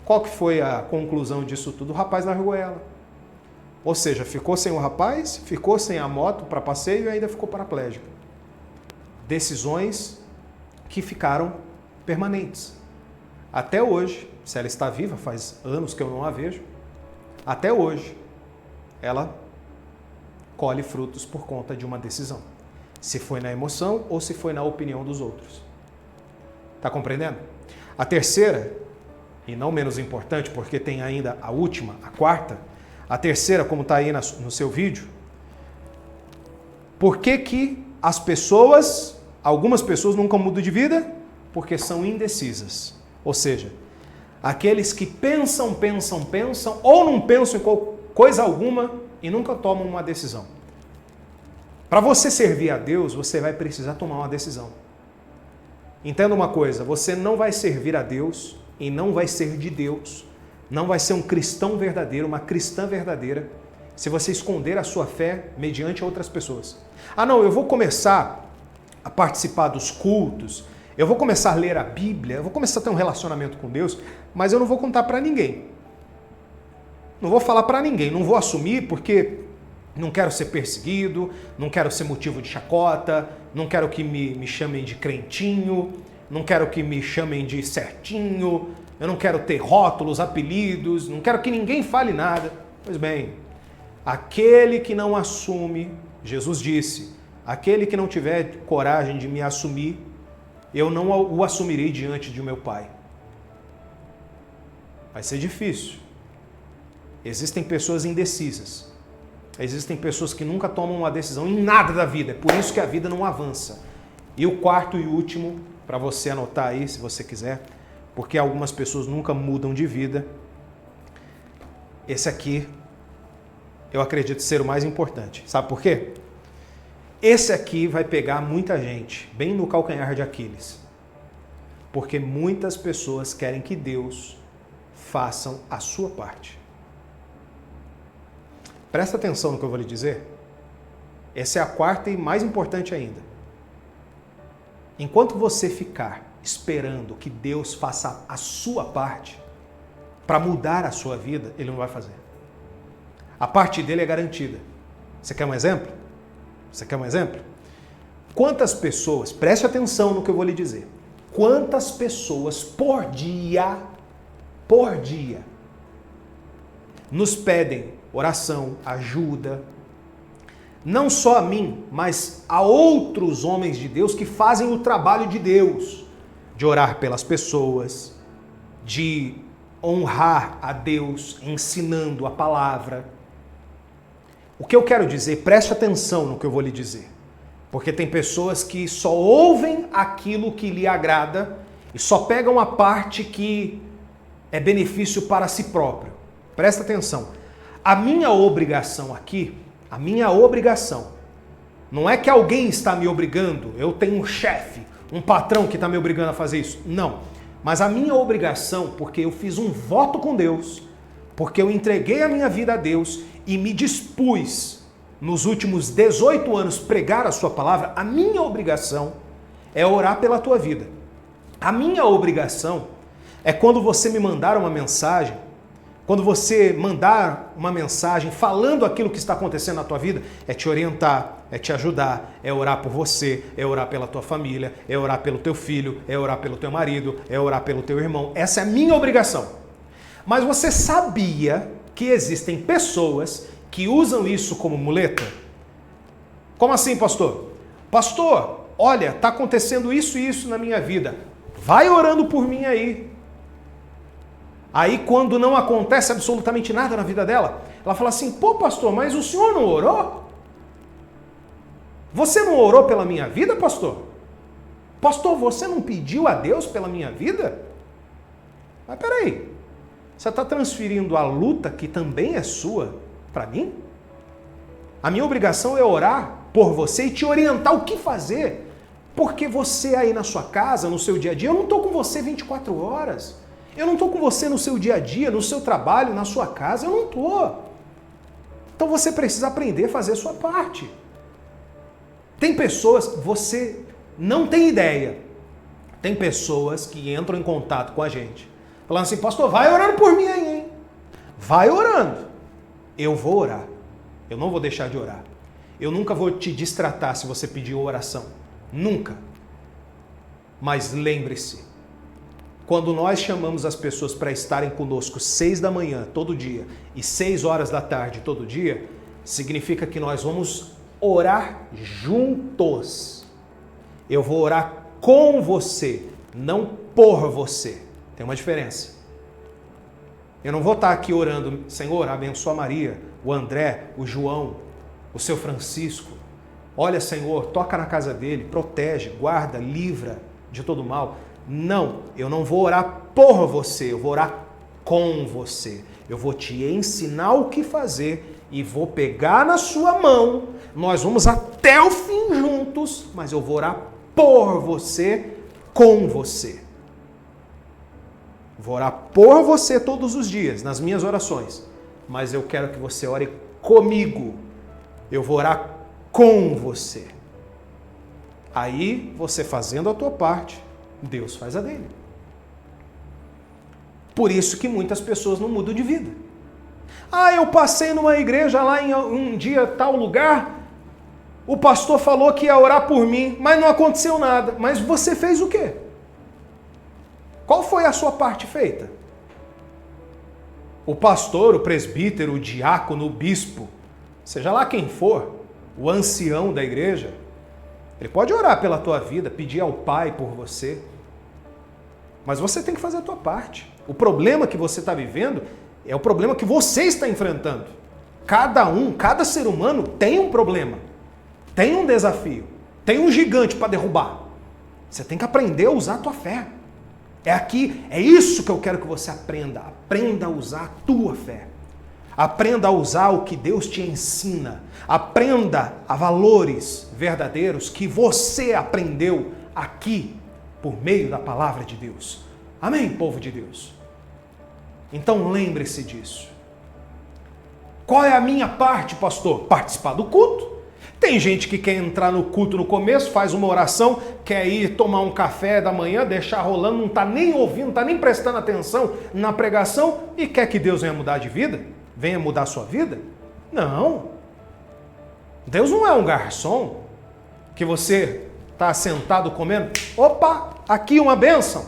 Qual que foi a conclusão disso tudo? O rapaz largou ela. Ou seja, ficou sem o rapaz, ficou sem a moto para passeio e ainda ficou paraplégica. Decisões que ficaram permanentes. Até hoje, se ela está viva, faz anos que eu não a vejo, até hoje, ela colhe frutos por conta de uma decisão. Se foi na emoção ou se foi na opinião dos outros. Está compreendendo? A terceira, e não menos importante, porque tem ainda a última, a quarta, a terceira, como está aí no seu vídeo, por que algumas pessoas nunca mudam de vida? Porque são indecisas. Ou seja, aqueles que pensam, ou não pensam em coisa alguma e nunca tomam uma decisão. Para você servir a Deus, você vai precisar tomar uma decisão. Entenda uma coisa, você não vai servir a Deus e não vai ser de Deus, não vai ser um cristão verdadeiro, uma cristã verdadeira, se você esconder a sua fé mediante outras pessoas. Não, eu vou começar a participar dos cultos, eu vou começar a ler a Bíblia, eu vou começar a ter um relacionamento com Deus, mas eu não vou contar para ninguém. Não vou falar para ninguém, não vou assumir porque não quero ser perseguido, não quero ser motivo de chacota, não quero que me chamem de crentinho, não quero que me chamem de certinho, eu não quero ter rótulos, apelidos, não quero que ninguém fale nada. Pois bem, aquele que não assume, Jesus disse, aquele que não tiver coragem de me assumir, eu não o assumirei diante de meu Pai. Vai ser difícil. Existem pessoas indecisas. Existem pessoas que nunca tomam uma decisão em nada da vida. É por isso que a vida não avança. E o quarto e último, para você anotar aí, se você quiser, porque algumas pessoas nunca mudam de vida. Esse aqui, eu acredito ser o mais importante. Sabe por quê? Esse aqui vai pegar muita gente, bem no calcanhar de Aquiles. Porque muitas pessoas querem que Deus faça a sua parte. Presta atenção no que eu vou lhe dizer. Essa é a quarta e mais importante ainda. Enquanto você ficar esperando que Deus faça a sua parte para mudar a sua vida, Ele não vai fazer. A parte dele é garantida. Você quer um exemplo? Você quer um exemplo? Quantas pessoas, preste atenção no que eu vou lhe dizer, quantas pessoas por dia, nos pedem oração, ajuda, não só a mim, mas a outros homens de Deus que fazem o trabalho de Deus, de orar pelas pessoas, de honrar a Deus ensinando a palavra. O que eu quero dizer, preste atenção no que eu vou lhe dizer, porque tem pessoas que só ouvem aquilo que lhe agrada e só pegam a parte que é benefício para si próprio. Presta atenção. A minha obrigação aqui, não é que alguém está me obrigando, eu tenho um chefe, um patrão que está me obrigando a fazer isso. Não. Mas a minha obrigação, porque eu fiz um voto com Deus, porque eu entreguei a minha vida a Deus e me dispus nos últimos 18 anos pregar a sua palavra, a minha obrigação é orar pela tua vida. A minha obrigação é quando você me mandar uma mensagem, quando você mandar uma mensagem falando aquilo que está acontecendo na tua vida, é te orientar, é te ajudar, é orar por você, é orar pela tua família, é orar pelo teu filho, é orar pelo teu marido, é orar pelo teu irmão. Essa é a minha obrigação. Mas você sabia que existem pessoas que usam isso como muleta? Como assim, pastor? Pastor, olha, está acontecendo isso e isso na minha vida. Vai orando por mim aí. Aí quando não acontece absolutamente nada na vida dela, ela fala assim, pô pastor, mas o senhor não orou? Você não orou pela minha vida, pastor? Pastor, você não pediu a Deus pela minha vida? Mas peraí, você está transferindo a luta que também é sua para mim? A minha obrigação é orar por você e te orientar o que fazer. Porque você aí na sua casa, no seu dia a dia, eu não estou com você 24 horas. Eu não estou com você no seu dia a dia, no seu trabalho, na sua casa, eu não estou. Então você precisa aprender a fazer a sua parte. Tem pessoas, você não tem ideia, tem pessoas que entram em contato com a gente, falando assim, pastor, vai orando por mim aí, hein? Vai orando. Eu vou orar. Eu não vou deixar de orar. Eu nunca vou te distratar se você pedir oração. Nunca. Mas lembre-se, quando nós chamamos as pessoas para estarem conosco 6 da manhã todo dia e 6 horas da tarde todo dia, significa que nós vamos orar juntos. Eu vou orar com você, não por você. Tem uma diferença. Eu não vou estar aqui orando, Senhor, abençoa a Maria, o André, o João, o seu Francisco. Olha, Senhor, toca na casa dele, protege, guarda, livra de todo mal. Não, eu não vou orar por você, eu vou orar com você. Eu vou te ensinar o que fazer e vou pegar na sua mão. Nós vamos até o fim juntos, mas eu vou orar por você, com você. Vou orar por você todos os dias, nas minhas orações. Mas eu quero que você ore comigo. Eu vou orar com você. Aí, você fazendo a tua parte, Deus faz a dele. Por isso que muitas pessoas não mudam de vida. Ah, eu passei numa igreja lá em um dia, tal lugar, o pastor falou que ia orar por mim, mas não aconteceu nada. Mas você fez o quê? Qual foi a sua parte feita? O pastor, o presbítero, o diácono, o bispo, seja lá quem for, o ancião da igreja, ele pode orar pela tua vida, pedir ao Pai por você, mas você tem que fazer a tua parte. O problema que você está vivendo é o problema que você está enfrentando. Cada ser humano tem um problema, tem um desafio, tem um gigante para derrubar. Você tem que aprender a usar a tua fé. É isso que eu quero que você aprenda. Aprenda a usar a tua fé. Aprenda a usar o que Deus te ensina. Aprenda a valores verdadeiros que você aprendeu aqui por meio da palavra de Deus. Amém, povo de Deus? Então lembre-se disso. Qual é a minha parte, pastor? Participar do culto. Tem gente que quer entrar no culto no começo, faz uma oração, quer ir tomar um café da manhã, deixar rolando, não está nem ouvindo, não está nem prestando atenção na pregação e quer que Deus venha mudar de vida? Venha mudar a sua vida? Não. Deus não é um garçom que você está sentado comendo. Opa, aqui uma bênção.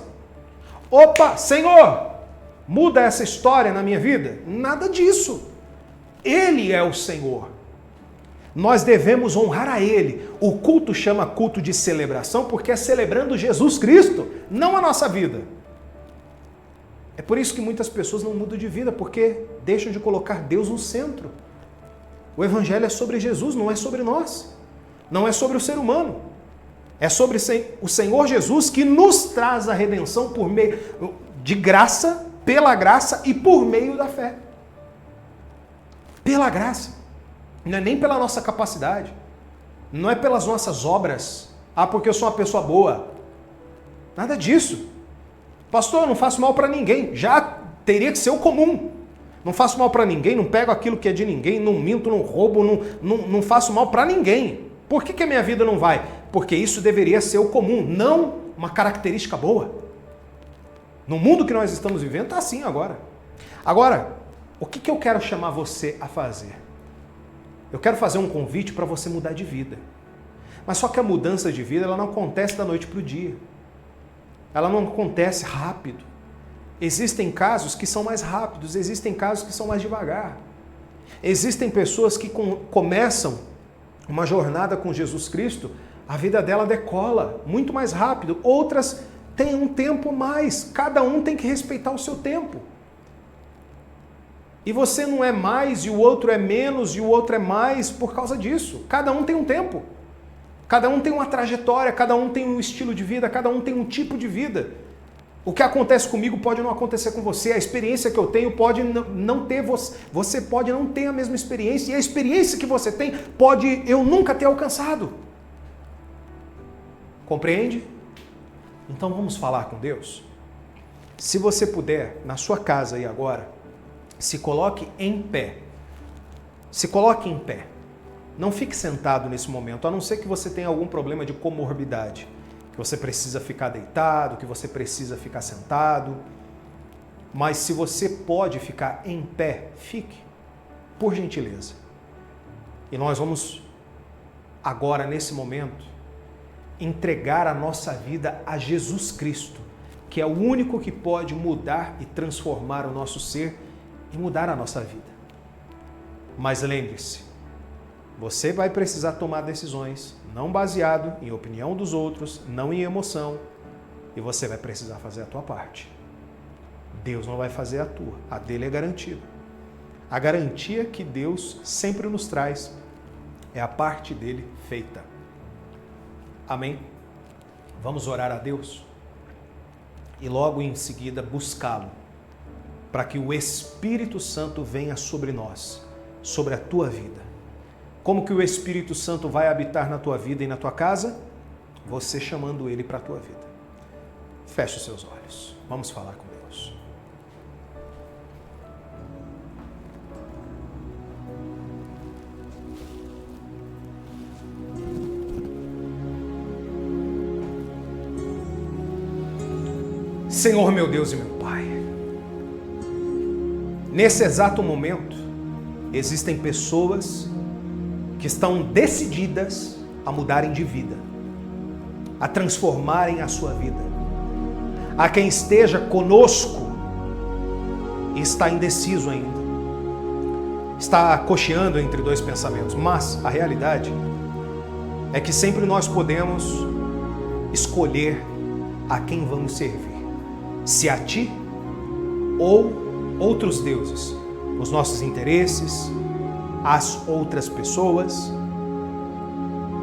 Opa, Senhor, muda essa história na minha vida. Nada disso. Ele é o Senhor. Nós devemos honrar a Ele. O culto chama culto de celebração porque é celebrando Jesus Cristo, não a nossa vida. É por isso que muitas pessoas não mudam de vida, porque deixam de colocar Deus no centro. O Evangelho é sobre Jesus, não é sobre nós. Não é sobre o ser humano. É sobre o Senhor Jesus que nos traz a redenção por meio de graça, pela graça e por meio da fé. Pela graça. Não é nem pela nossa capacidade. Não é pelas nossas obras. Ah, porque eu sou uma pessoa boa. Nada disso. Pastor, eu não faço mal para ninguém. Já teria que ser o comum. Não faço mal para ninguém, não pego aquilo que é de ninguém, não minto, não roubo, não faço mal para ninguém. Por que a minha vida não vai? Porque isso deveria ser o comum, não uma característica boa. No mundo que nós estamos vivendo, está assim agora. Agora, O que eu quero chamar você a fazer? Eu quero fazer um convite para você mudar de vida. Mas só que a mudança de vida ela não acontece da noite para o dia. Ela não acontece rápido. Existem casos que são mais rápidos, existem casos que são mais devagar. Existem pessoas que começam uma jornada com Jesus Cristo, a vida dela decola muito mais rápido. Outras têm um tempo mais. Cada um tem que respeitar o seu tempo. E você não é mais, e o outro é menos, e o outro é mais por causa disso. Cada um tem um tempo. Cada um tem uma trajetória, cada um tem um estilo de vida, cada um tem um tipo de vida. O que acontece comigo pode não acontecer com você, a experiência que eu tenho pode não ter, você pode não ter a mesma experiência, e a experiência que você tem pode eu nunca ter alcançado. Compreende? Então vamos falar com Deus? Se você puder, na sua casa aí agora, se coloque em pé. Se coloque em pé. Não fique sentado nesse momento, a não ser que você tenha algum problema de comorbidade. Que você precisa ficar deitado, que você precisa ficar sentado. Mas se você pode ficar em pé, fique, por gentileza. E nós vamos, agora, nesse momento, entregar a nossa vida a Jesus Cristo, que é o único que pode mudar e transformar o nosso ser e mudar a nossa vida. Mas lembre-se, você vai precisar tomar decisões, não baseado em opinião dos outros, não em emoção, e você vai precisar fazer a tua parte. Deus não vai fazer a tua, a dele é garantida. A garantia que Deus sempre nos traz é a parte dele feita. Amém? Vamos orar a Deus e logo em seguida buscá-lo, para que o Espírito Santo venha sobre nós, sobre a tua vida. Como que o Espírito Santo vai habitar na tua vida e na tua casa? Você chamando ele para a tua vida. Feche os seus olhos. Vamos falar com Deus. Senhor meu Deus e meu Pai, nesse exato momento, existem pessoas que estão decididas a mudarem de vida, a transformarem a sua vida. Há quem esteja conosco e está indeciso ainda, está cocheando entre dois pensamentos, mas a realidade é que sempre nós podemos escolher a quem vamos servir, se a Ti ou outros deuses, os nossos interesses, as outras pessoas,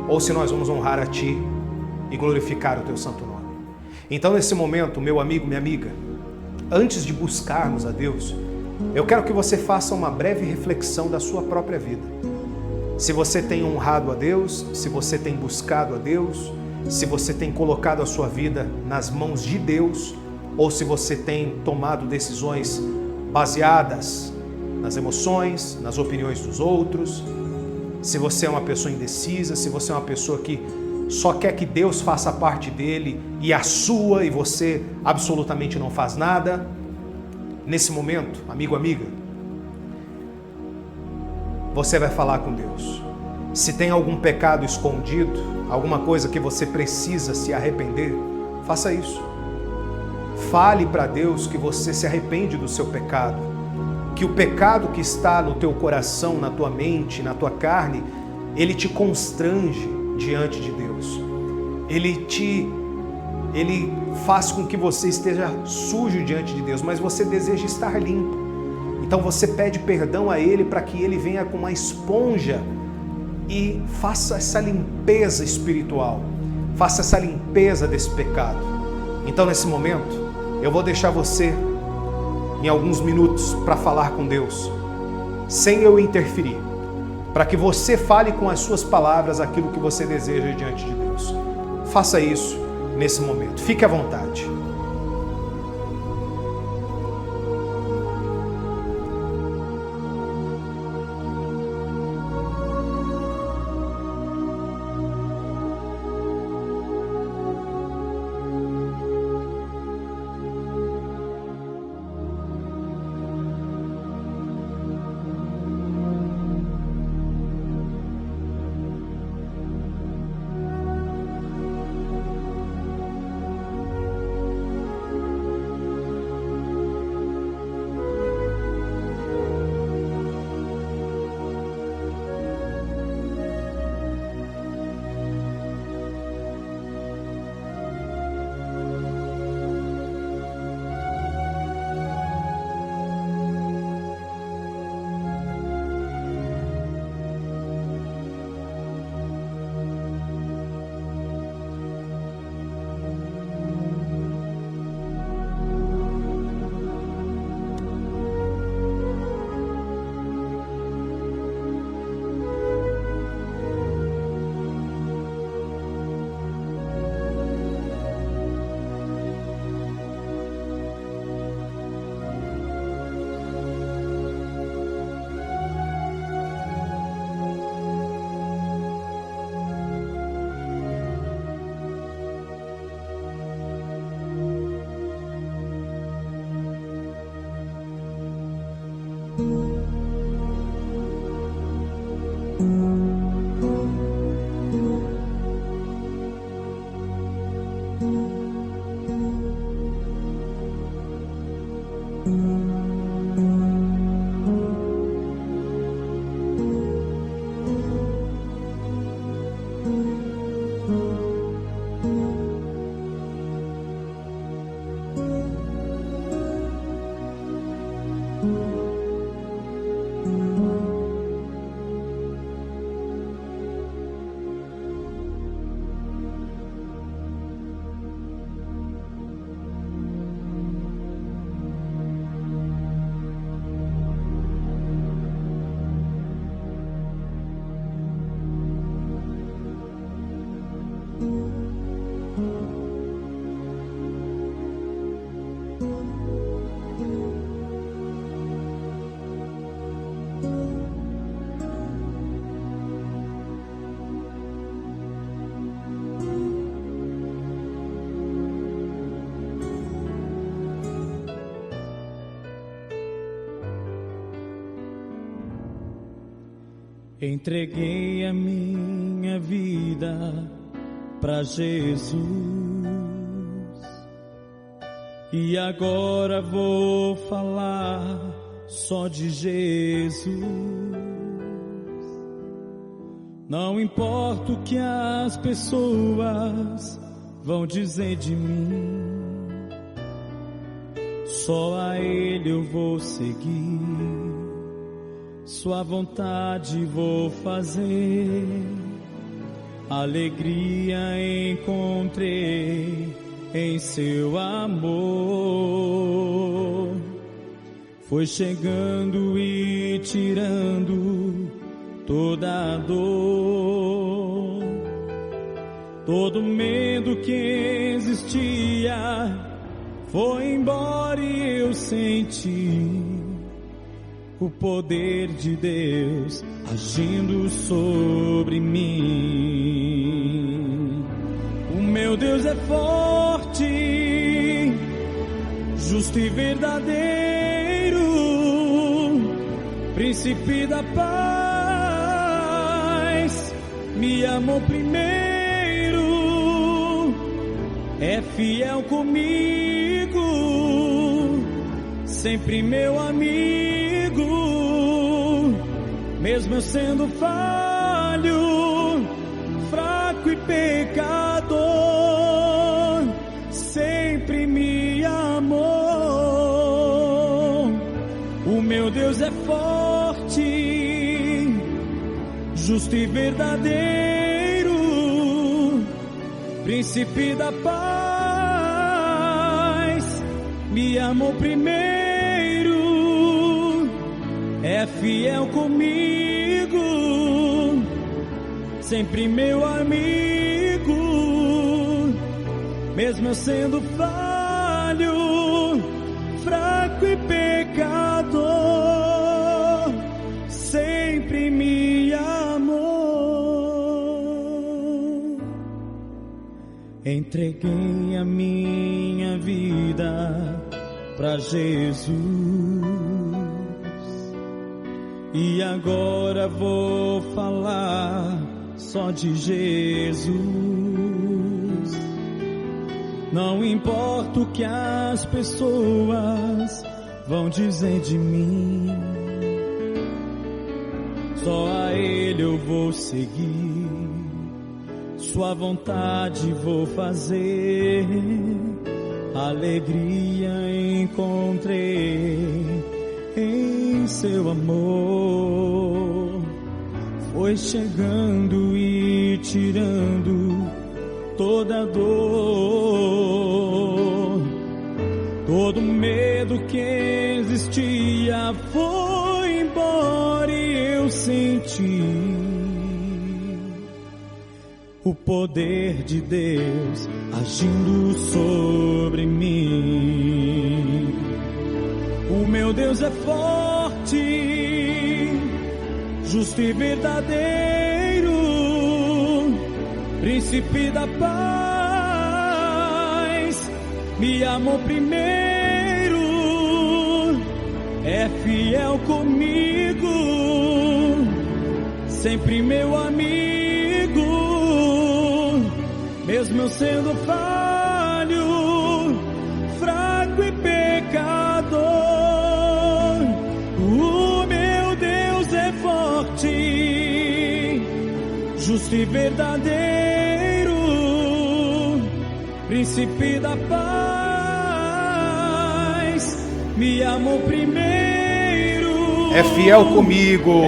ou se nós vamos honrar a Ti e glorificar o Teu santo nome. Então, nesse momento, meu amigo, minha amiga, antes de buscarmos a Deus, eu quero que você faça uma breve reflexão da sua própria vida. Se você tem honrado a Deus, se você tem buscado a Deus, se você tem colocado a sua vida nas mãos de Deus, ou se você tem tomado decisões baseadas nas emoções, nas opiniões dos outros, se você é uma pessoa indecisa, se você é uma pessoa que só quer que Deus faça parte dele e a sua e você absolutamente não faz nada, nesse momento, amigo, amiga, você vai falar com Deus. Se tem algum pecado escondido, alguma coisa que você precisa se arrepender, faça isso. Fale para Deus que você se arrepende do seu pecado, que o pecado que está no teu coração, na tua mente, na tua carne, ele te constrange diante de Deus. Ele faz com que você esteja sujo diante de Deus, mas você deseja estar limpo. Então você pede perdão a Ele para que Ele venha com uma esponja e faça essa limpeza espiritual, faça essa limpeza desse pecado. Então nesse momento, eu vou deixar você em alguns minutos para falar com Deus, sem eu interferir, para que você fale com as suas palavras aquilo que você deseja diante de Deus. Faça isso nesse momento. Fique à vontade. Entreguei a minha vida pra Jesus e agora vou falar só de Jesus. Não importa o que as pessoas vão dizer de mim, só a Ele eu vou seguir, Sua vontade vou fazer. Alegria encontrei em Seu amor. Foi chegando e tirando toda a dor, todo medo que existia foi embora e eu senti o poder de Deus agindo sobre mim. O meu Deus é forte, justo e verdadeiro, príncipe da paz, me amou primeiro, é fiel comigo, sempre meu amigo. Mesmo eu sendo falho, fraco e pecador, sempre me amou. O meu Deus é forte, justo e verdadeiro, príncipe da paz, me amou primeiro, é fiel comigo, sempre meu amigo. Mesmo eu sendo falho, fraco e pecador, sempre me amou. Entreguei a minha vida pra Jesus e agora vou falar só de Jesus. Não importa o que as pessoas vão dizer de mim, só a Ele eu vou seguir, Sua vontade vou fazer. Alegria encontrei em Seu amor. Foi chegando e tirando toda a dor, todo medo que existia foi embora e eu senti o poder de Deus agindo sobre mim. O meu Deus é forte, justo e verdadeiro, príncipe da paz, me amou primeiro, é fiel comigo, sempre meu amigo. Mesmo eu sendo falho, fraco e pecador, o meu Deus é forte, justo e verdadeiro, príncipe da paz, me amou primeiro, é fiel comigo,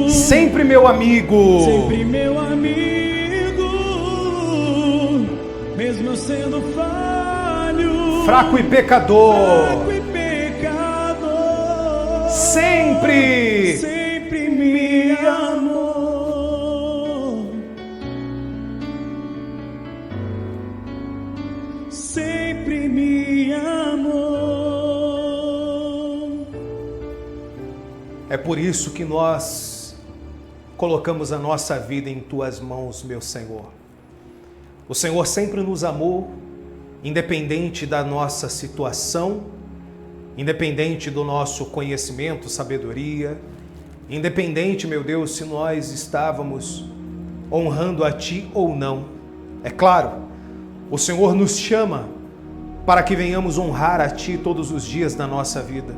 sempre meu amigo, sempre meu amigo. Mesmo eu sendo falho, fraco e pecador, sempre me amou. Sempre me amou. É por isso que nós colocamos a nossa vida em Tuas mãos, meu Senhor. O Senhor sempre nos amou, independente da nossa situação, independente do nosso conhecimento, sabedoria, Independente, meu Deus, se nós estávamos honrando a Ti ou não. É claro, o Senhor nos chama para que venhamos honrar a Ti todos os dias da nossa vida.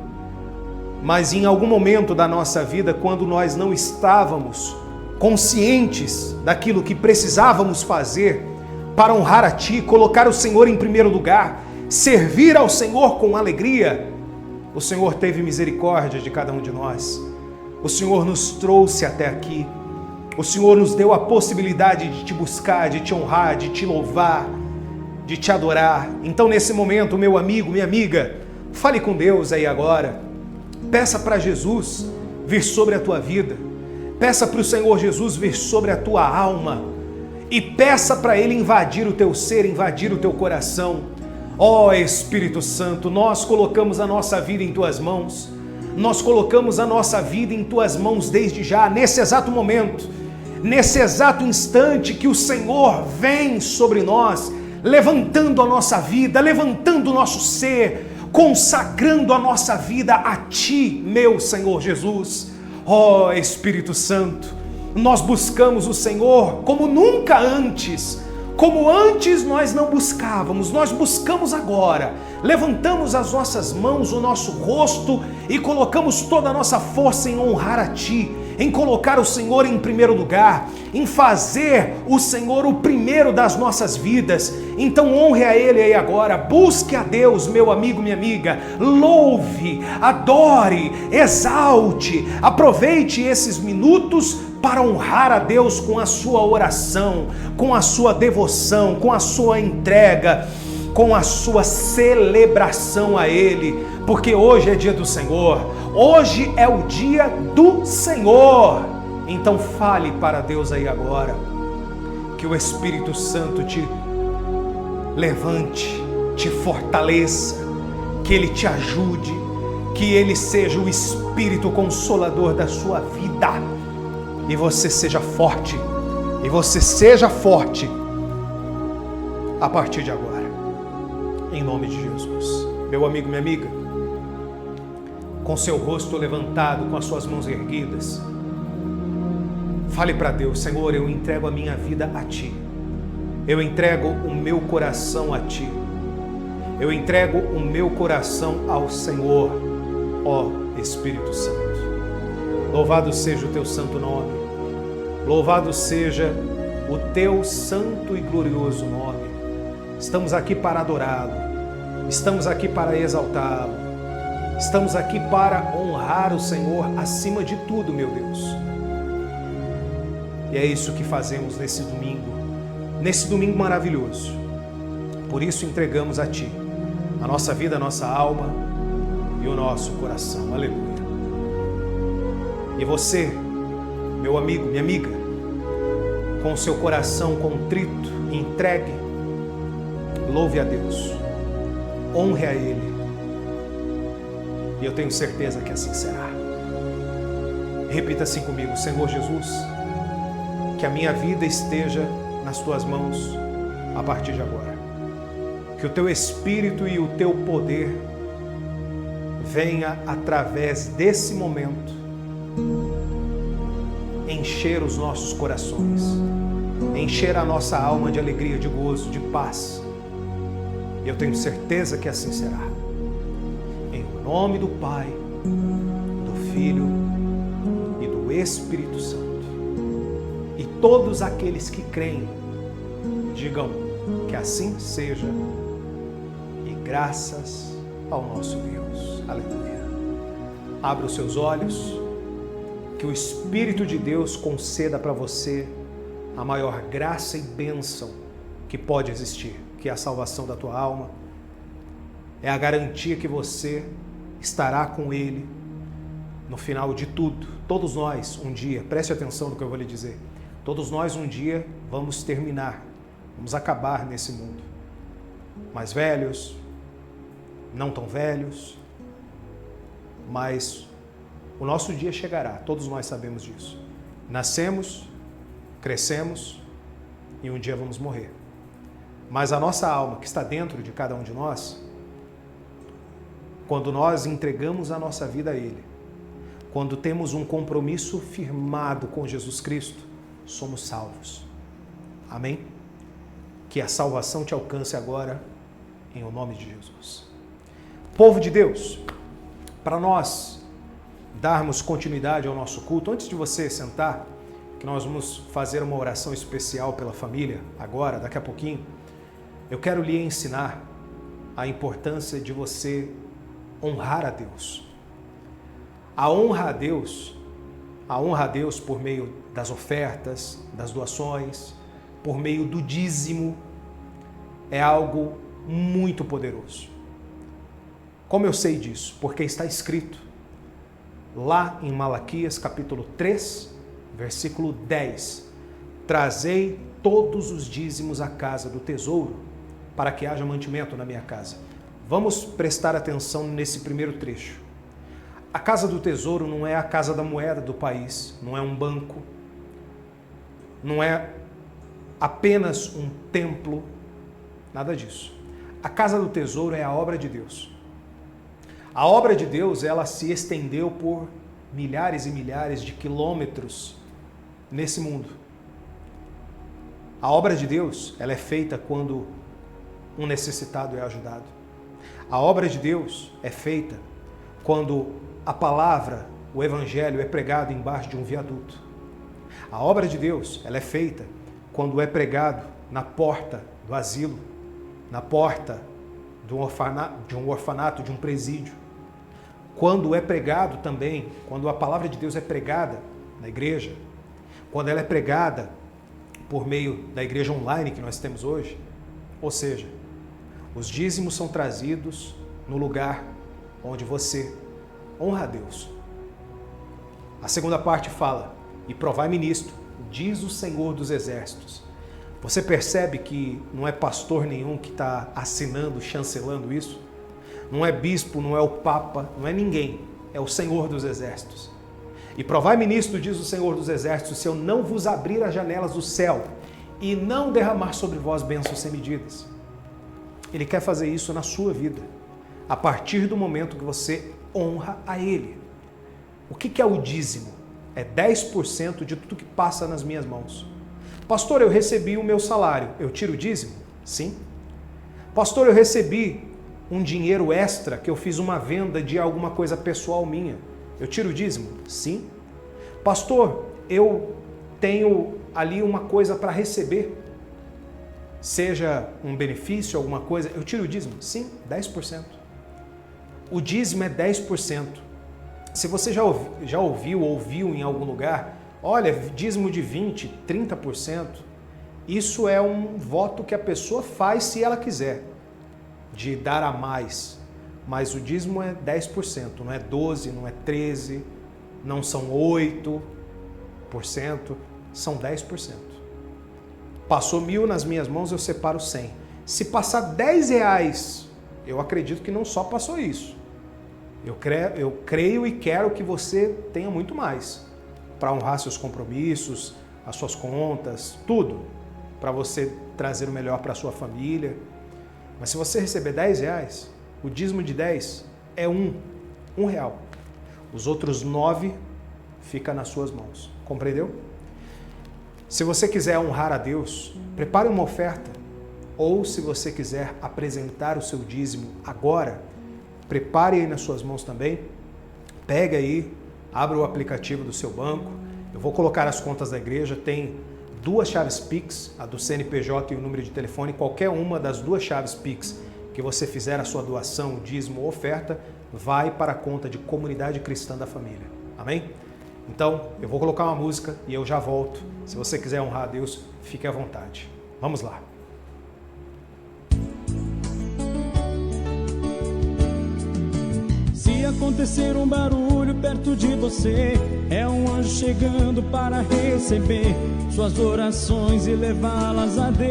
Mas em algum momento da nossa vida, quando nós não estávamos conscientes daquilo que precisávamos fazer para honrar a Ti, colocar o Senhor em primeiro lugar, servir ao Senhor com alegria, o Senhor teve misericórdia de cada um de nós. O Senhor nos trouxe até aqui. O Senhor nos deu a possibilidade de Te buscar, de Te honrar, de Te louvar, de Te adorar. Então, nesse momento, meu amigo, minha amiga, fale com Deus aí agora. Peça para Jesus vir sobre a tua vida. Peça para o Senhor Jesus vir sobre a tua alma. E peça para Ele invadir o teu ser, invadir o teu coração. Ó Espírito Santo, nós colocamos a nossa vida em Tuas mãos. Nós colocamos a nossa vida em Tuas mãos desde já, nesse exato momento, nesse exato instante que o Senhor vem sobre nós, levantando a nossa vida, levantando o nosso ser, consagrando a nossa vida a Ti, meu Senhor Jesus. Ó Espírito Santo, nós buscamos o Senhor como nunca antes. Como antes nós não buscávamos, nós buscamos agora. Levantamos as nossas mãos, o nosso rosto e colocamos toda a nossa força em honrar a Ti, em colocar o Senhor em primeiro lugar, em fazer o Senhor o primeiro das nossas vidas. Então honre a Ele aí agora, busque a Deus, meu amigo, minha amiga, louve, adore, exalte, aproveite esses minutos para honrar a Deus com a sua oração, com a sua devoção, com a sua entrega, com a sua celebração a Ele, porque hoje é dia do Senhor, hoje é o dia do Senhor. Então fale para Deus aí agora, que o Espírito Santo te levante, te fortaleça, que Ele te ajude, que Ele seja o Espírito Consolador da sua vida. E você seja forte, a partir de agora, em nome de Jesus. Meu amigo, minha amiga, com seu rosto levantado, com as suas mãos erguidas, fale para Deus: Senhor, eu entrego a minha vida a Ti, eu entrego o meu coração a Ti, eu entrego o meu coração ao Senhor, ó Espírito Santo. Louvado seja o Teu santo nome, louvado seja o Teu santo e glorioso nome. Estamos aqui para adorá-lo, estamos aqui para exaltá-lo, estamos aqui para honrar o Senhor acima de tudo, meu Deus. E é isso que fazemos nesse domingo maravilhoso. Por isso entregamos a Ti a nossa vida, a nossa alma e o nosso coração. Aleluia. E você, meu amigo, minha amiga, com o seu coração contrito, entregue, louve a Deus, honre a Ele, e eu tenho certeza que assim será. Repita assim comigo: Senhor Jesus, que a minha vida esteja nas Tuas mãos a partir de agora, que o Teu Espírito e o Teu poder venha através desse momento encher os nossos corações, encher a nossa alma de alegria, de gozo, de paz. E eu tenho certeza que assim será. Em nome do Pai, do Filho e do Espírito Santo. E todos aqueles que creem, digam que assim seja, e graças ao nosso Deus. Aleluia. Abra os seus olhos. Que o Espírito de Deus conceda para você a maior graça e bênção que pode existir, que é a salvação da tua alma. É a garantia que você estará com Ele no final de tudo. Todos nós um dia, preste atenção no que eu vou lhe dizer, todos nós um dia vamos terminar, vamos acabar nesse mundo. Mais velhos, não tão velhos, mas o nosso dia chegará, todos nós sabemos disso. Nascemos, crescemos e um dia vamos morrer. Mas a nossa alma, que está dentro de cada um de nós, quando nós entregamos a nossa vida a Ele, quando temos um compromisso firmado com Jesus Cristo, somos salvos. Amém? Que a salvação te alcance agora, em o nome de Jesus. Povo de Deus, para nós darmos continuidade ao nosso culto, antes de você sentar, que nós vamos fazer uma oração especial pela família, agora, daqui a pouquinho, eu quero lhe ensinar a importância de você honrar a Deus. A honra a Deus por meio das ofertas, das doações, por meio do dízimo, é algo muito poderoso. Como eu sei disso? Porque está escrito lá em Malaquias capítulo 3, versículo 10, trazei todos os dízimos à casa do tesouro, para que haja mantimento na minha casa. Vamos prestar atenção nesse primeiro trecho. A casa do tesouro não é a casa da moeda do país, não é um banco, não é apenas um templo, nada disso. A casa do tesouro é a obra de Deus. A obra de Deus, ela se estendeu por milhares e milhares de quilômetros nesse mundo. A obra de Deus, ela é feita quando um necessitado é ajudado. A obra de Deus é feita quando a palavra, o evangelho é pregado embaixo de um viaduto. A obra de Deus, ela é feita quando é pregado na porta do asilo, na porta de um orfanato, de um presídio. Quando é pregado também, quando a palavra de Deus é pregada na igreja, quando ela é pregada por meio da igreja online que nós temos hoje, ou seja, os dízimos são trazidos no lugar onde você honra a Deus. A segunda parte fala, e provai-me nisto, diz o Senhor dos Exércitos. Você percebe que não é pastor nenhum que está assinando, chancelando isso? Não é bispo, não é o Papa, não é ninguém. É o Senhor dos Exércitos. E provai-me nisto, diz o Senhor dos Exércitos, se eu não vos abrir as janelas do céu e não derramar sobre vós bênçãos sem medidas. Ele quer fazer isso na sua vida, a partir do momento que você honra a Ele. O que é o dízimo? É 10% de tudo que passa nas minhas mãos. Pastor, eu recebi o meu salário, eu tiro o dízimo? Sim. Pastor, eu recebi um dinheiro extra que eu fiz uma venda de alguma coisa pessoal minha, eu tiro o dízimo? Sim. Pastor, eu tenho ali uma coisa para receber, seja um benefício, alguma coisa, eu tiro o dízimo? Sim, 10%. O dízimo é 10%. Se você já ouviu em algum lugar, olha, dízimo de 20%, 30%, isso é um voto que a pessoa faz se ela quiser, de dar a mais. Mas o dízimo é 10%, não é 12%, não é 13%, não são 8%, são 10%. Passou 1.000 nas minhas mãos, eu separo 100. Se passar R$10, eu acredito que não só passou isso. Eu creio e quero que você tenha muito mais para honrar seus compromissos, as suas contas, tudo, para você trazer o melhor para a sua família. Mas se você receber R$10, o dízimo de 10 é R$1. Os outros 9 ficam nas suas mãos. Compreendeu? Se você quiser honrar a Deus, prepare uma oferta. Ou se você quiser apresentar o seu dízimo agora, prepare aí nas suas mãos também. Pega aí, abra o aplicativo do seu banco. Eu vou colocar as contas da igreja, tem 2 chaves Pix, a do CNPJ e o número de telefone. Qualquer uma das 2 chaves Pix que você fizer a sua doação, dízimo ou oferta, vai para a conta de Comunidade Cristã da Família. Amém? Então, eu vou colocar uma música e eu já volto. Se você quiser honrar a Deus, fique à vontade. Vamos lá. Se acontecer um barulho perto de você, é um anjo chegando para receber suas orações e levá-las a Deus.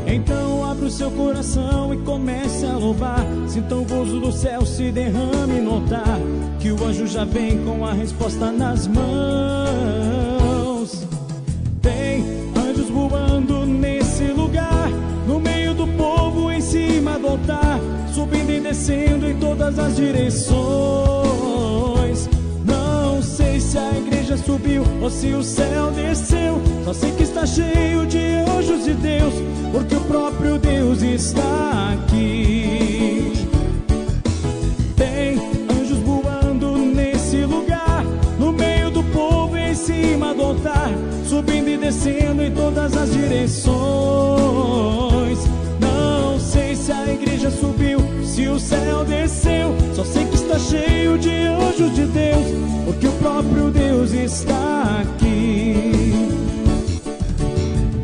Então abra o seu coração e comece a louvar. Sinta o gozo do céu se derrame no altar, que o anjo já vem com a resposta nas mãos. Tem anjos voando nesse lugar, no meio do povo, em cima do altar, subindo e descendo em todas as direções. igreja subiu ou se o céu desceu. Só sei que está cheio de anjos de Deus, porque o próprio Deus está aqui. Tem anjos voando nesse lugar, no meio do povo em cima do altar, subindo e descendo em todas as direções. Não sei se a igreja subiu, se o céu desceu. Só sei que está cheio de anjos de Deus, porque o próprio Deus está aqui.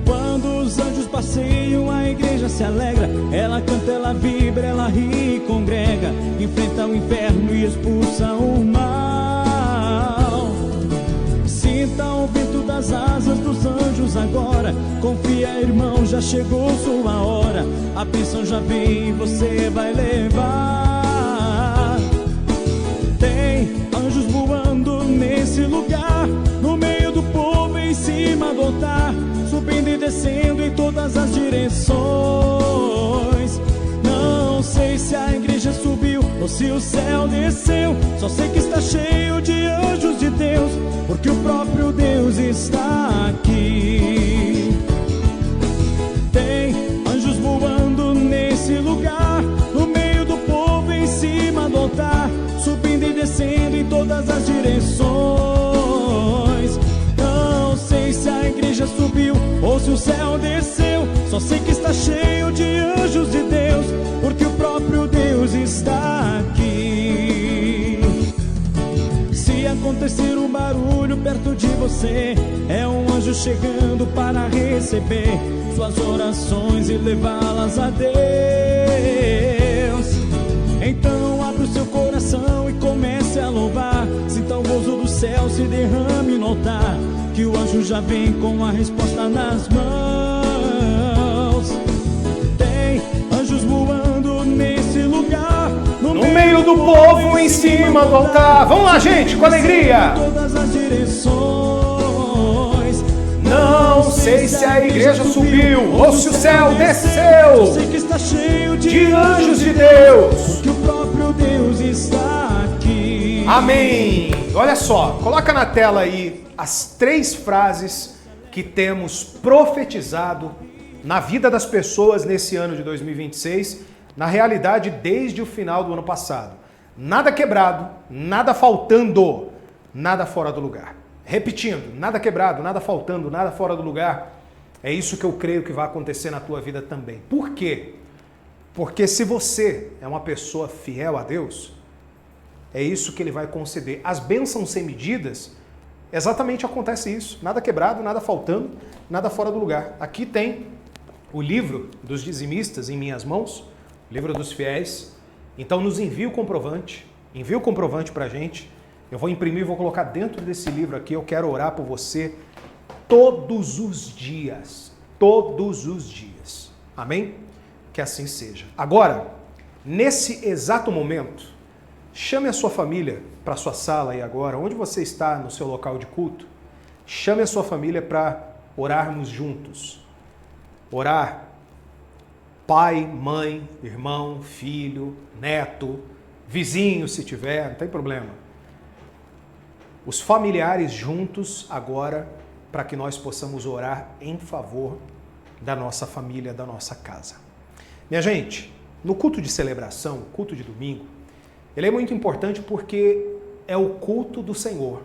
Quando os anjos passeiam, a igreja se alegra. Ela canta, ela vibra, ela ri e congrega, enfrenta o inferno e expulsa o mal. Sinta o vento das asas dos anjos agora. Confia, irmão, já chegou sua hora. A bênção já vem e você vai levar. Tem anjos voando nesse lugar, no meio do povo em cima do altar, subindo e descendo em todas as direções. Não sei se a igreja subiu ou se o céu desceu. Só sei que está cheio de anjos de Deus, porque o próprio Deus está aqui. Tem anjos voando nesse lugar, no meio do povo em cima do altar, subindo e descendo em todas as direções. Não sei se a igreja subiu ou se o céu desceu. Só sei que está cheio de anjos de Deus, porque o próprio Deus está aqui. Se acontecer um barulho perto de você, é um anjo chegando para receber suas orações e levá-las a Deus. Então abra o seu coração e comece a louvar. Sinta o gozo do céu se derrame no altar, que o anjo já vem com a resposta nas mãos. Tem anjos voando nesse lugar, No meio do povo em cima do altar. Vamos lá, gente, com alegria. todas as direções. Não sei se a igreja subiu ou se o céu desceu. Sei que está cheio De anjos de Deus. que o próprio Deus está aqui. Amém. Olha só, coloca na tela aí as 3 frases que temos profetizado na vida das pessoas nesse ano de 2026, na realidade desde o final do ano passado. Nada quebrado, nada faltando, nada fora do lugar. Repetindo, nada quebrado, nada faltando, nada fora do lugar. É isso que eu creio que vai acontecer na tua vida também. Por quê? Porque se você é uma pessoa fiel a Deus, é isso que Ele vai conceder. As bênçãos sem medidas, exatamente acontece isso. Nada quebrado, nada faltando, nada fora do lugar. Aqui tem o livro dos dizimistas em minhas mãos, o livro dos fiéis. Então nos envia o comprovante para a gente. Eu vou imprimir, vou colocar dentro desse livro aqui. Eu quero orar por você todos os dias. Todos os dias. Amém? Que assim seja. Agora, nesse exato momento, chame a sua família para a sua sala aí agora, onde você está no seu local de culto. Chame a sua família para orarmos juntos. Orar, pai, mãe, irmão, filho, neto, vizinho se tiver, não tem problema. Os familiares juntos agora, para que nós possamos orar em favor da nossa família, da nossa casa. Minha gente, no culto de celebração, culto de domingo, ele é muito importante porque é o culto do Senhor.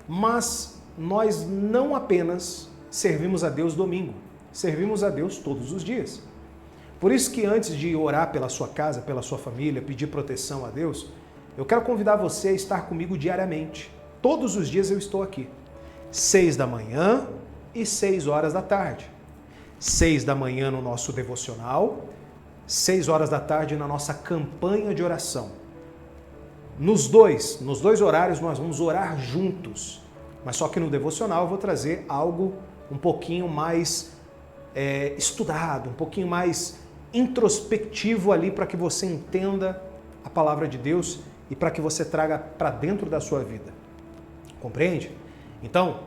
Mas nós não apenas servimos a Deus domingo, servimos a Deus todos os dias. Por isso que antes de orar pela sua casa, pela sua família, pedir proteção a Deus, eu quero convidar você a estar comigo diariamente. Todos os dias eu estou aqui. 6 da manhã e 6 horas da tarde. 6 da manhã no nosso devocional, 6 horas da tarde na nossa campanha de oração. Nos dois horários nós vamos orar juntos, mas só que no devocional eu vou trazer algo um pouquinho mais estudado, um pouquinho mais introspectivo ali para que você entenda a palavra de Deus e para que você traga para dentro da sua vida. Compreende? Então,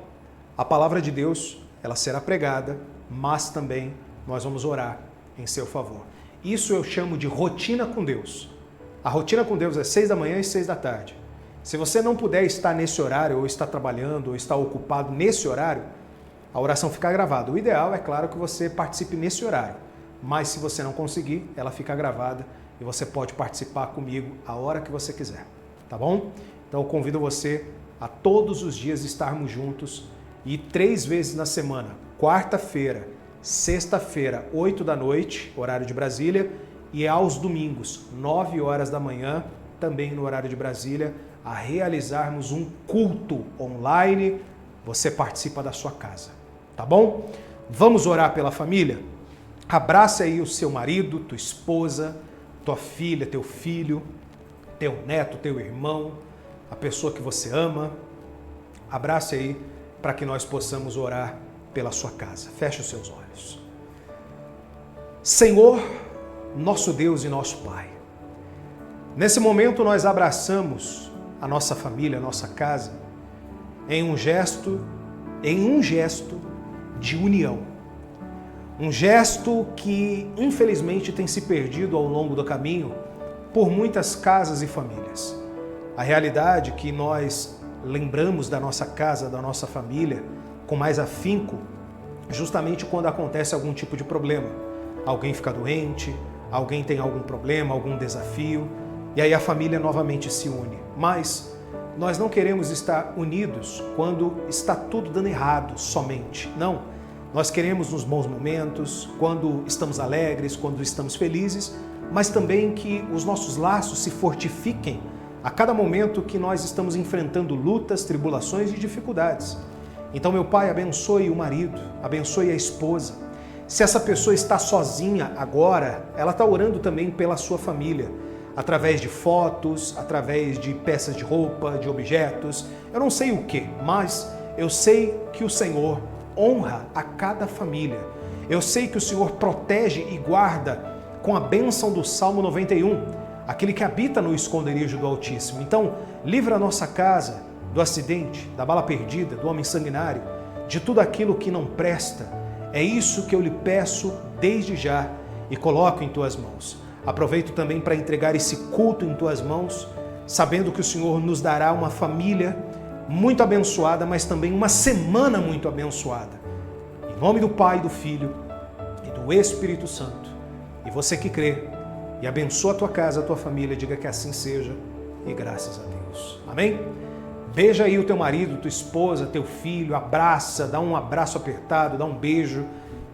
a palavra de Deus, ela será pregada, mas também nós vamos orar em seu favor. Isso eu chamo de rotina com Deus. A rotina com Deus é 6 da manhã e 6 da tarde. Se você não puder estar nesse horário, ou está trabalhando, ou está ocupado nesse horário, a oração fica gravada. O ideal é claro que você participe nesse horário, mas se você não conseguir, ela fica gravada e você pode participar comigo a hora que você quiser, tá bom? Então eu convido você a todos os dias estarmos juntos e 3 vezes na semana, quarta-feira, sexta-feira, 8 da noite, horário de Brasília, e aos domingos, 9 horas da manhã, também no horário de Brasília, a realizarmos um culto online. Você participa da sua casa, tá bom? Vamos orar pela família? Abraça aí o seu marido, tua esposa, tua filha, teu filho, teu neto, teu irmão, a pessoa que você ama. Abraça aí para que nós possamos orar pela sua casa. Feche os seus olhos. Senhor, nosso Deus e nosso Pai, nesse momento nós abraçamos a nossa família, a nossa casa, em um gesto de união. Um gesto que, infelizmente, tem se perdido ao longo do caminho por muitas casas e famílias. A realidade é que nós lembramos da nossa casa, da nossa família, com mais afinco, justamente quando acontece algum tipo de problema. Alguém fica doente, alguém tem algum problema, algum desafio, e aí a família novamente se une. Mas nós não queremos estar unidos quando está tudo dando errado somente. Não. Nós queremos nos bons momentos, quando estamos alegres, quando estamos felizes, mas também que os nossos laços se fortifiquem a cada momento que nós estamos enfrentando lutas, tribulações e dificuldades. Então, meu Pai, abençoe o marido, abençoe a esposa. Se essa pessoa está sozinha agora, ela está orando também pela sua família, através de fotos, através de peças de roupa, de objetos, eu não sei o que, mas eu sei que o Senhor honra a cada família. Eu sei que o Senhor protege e guarda com a bênção do Salmo 91, aquele que habita no esconderijo do Altíssimo. Então, livra a nossa casa do acidente, da bala perdida, do homem sanguinário, de tudo aquilo que não presta. É isso que eu lhe peço desde já e coloco em tuas mãos. Aproveito também para entregar esse culto em tuas mãos, sabendo que o Senhor nos dará uma família muito abençoada, mas também uma semana muito abençoada. Em nome do Pai, do Filho e do Espírito Santo. E você que crê e abençoa a tua casa, a tua família, diga que assim seja e graças a Deus. Amém? Beija aí o teu marido, tua esposa, teu filho, abraça, dá um abraço apertado, dá um beijo,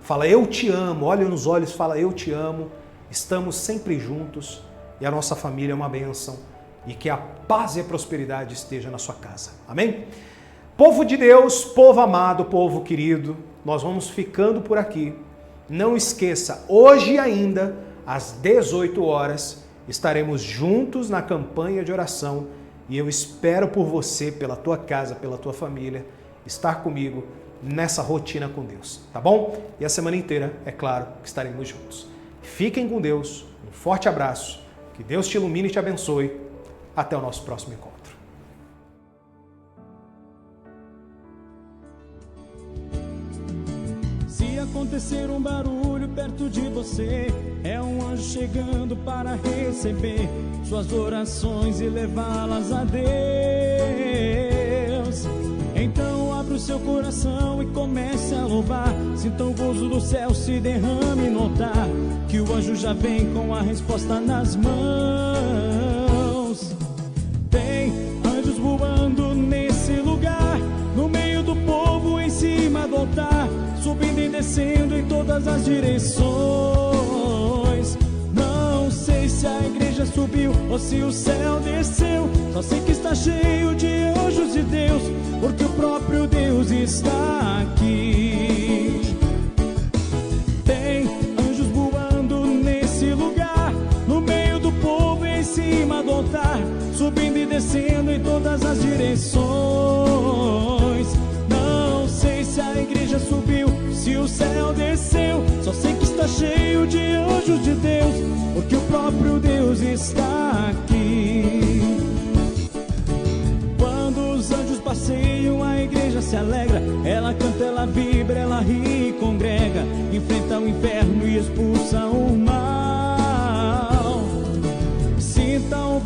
fala eu te amo, olha nos olhos, fala eu te amo. Estamos sempre juntos e a nossa família é uma bênção e que a paz e a prosperidade esteja na sua casa. Amém? Povo de Deus, povo amado, povo querido, nós vamos ficando por aqui. Não esqueça, hoje ainda, às 18 horas, estaremos juntos na campanha de oração e eu espero por você, pela tua casa, pela tua família, estar comigo nessa rotina com Deus, tá bom? E a semana inteira, é claro, que estaremos juntos. Fiquem com Deus, um forte abraço, que Deus te ilumine e te abençoe. Até o nosso próximo encontro. Se acontecer um barulho perto de você, é um anjo chegando para receber suas orações e levá-las a Deus. Então abra o seu coração e comece a louvar. Sinta o gozo do céu se derrame no altar, que o anjo já vem com a resposta nas mãos. Tem anjos voando nesse lugar, no meio do povo, em cima do altar, subindo e descendo em todas as direções. Não sei se a igreja subiu ou se o céu desceu, só sei que está cheio de anjos de Deus, porque o próprio Deus está aqui. Tem anjos voando nesse lugar, no meio do povo, em cima do altar, subindo e descendo em todas as direções. Não sei se a igreja subiu, se o céu desceu, só sei que está cheio de anjos de Deus, porque o próprio Deus está aqui. Quando os anjos passeiam, a igreja se alegra, ela canta, ela vibra, ela ri e congrega, enfrenta o inferno e expulsa o mal. Sinta o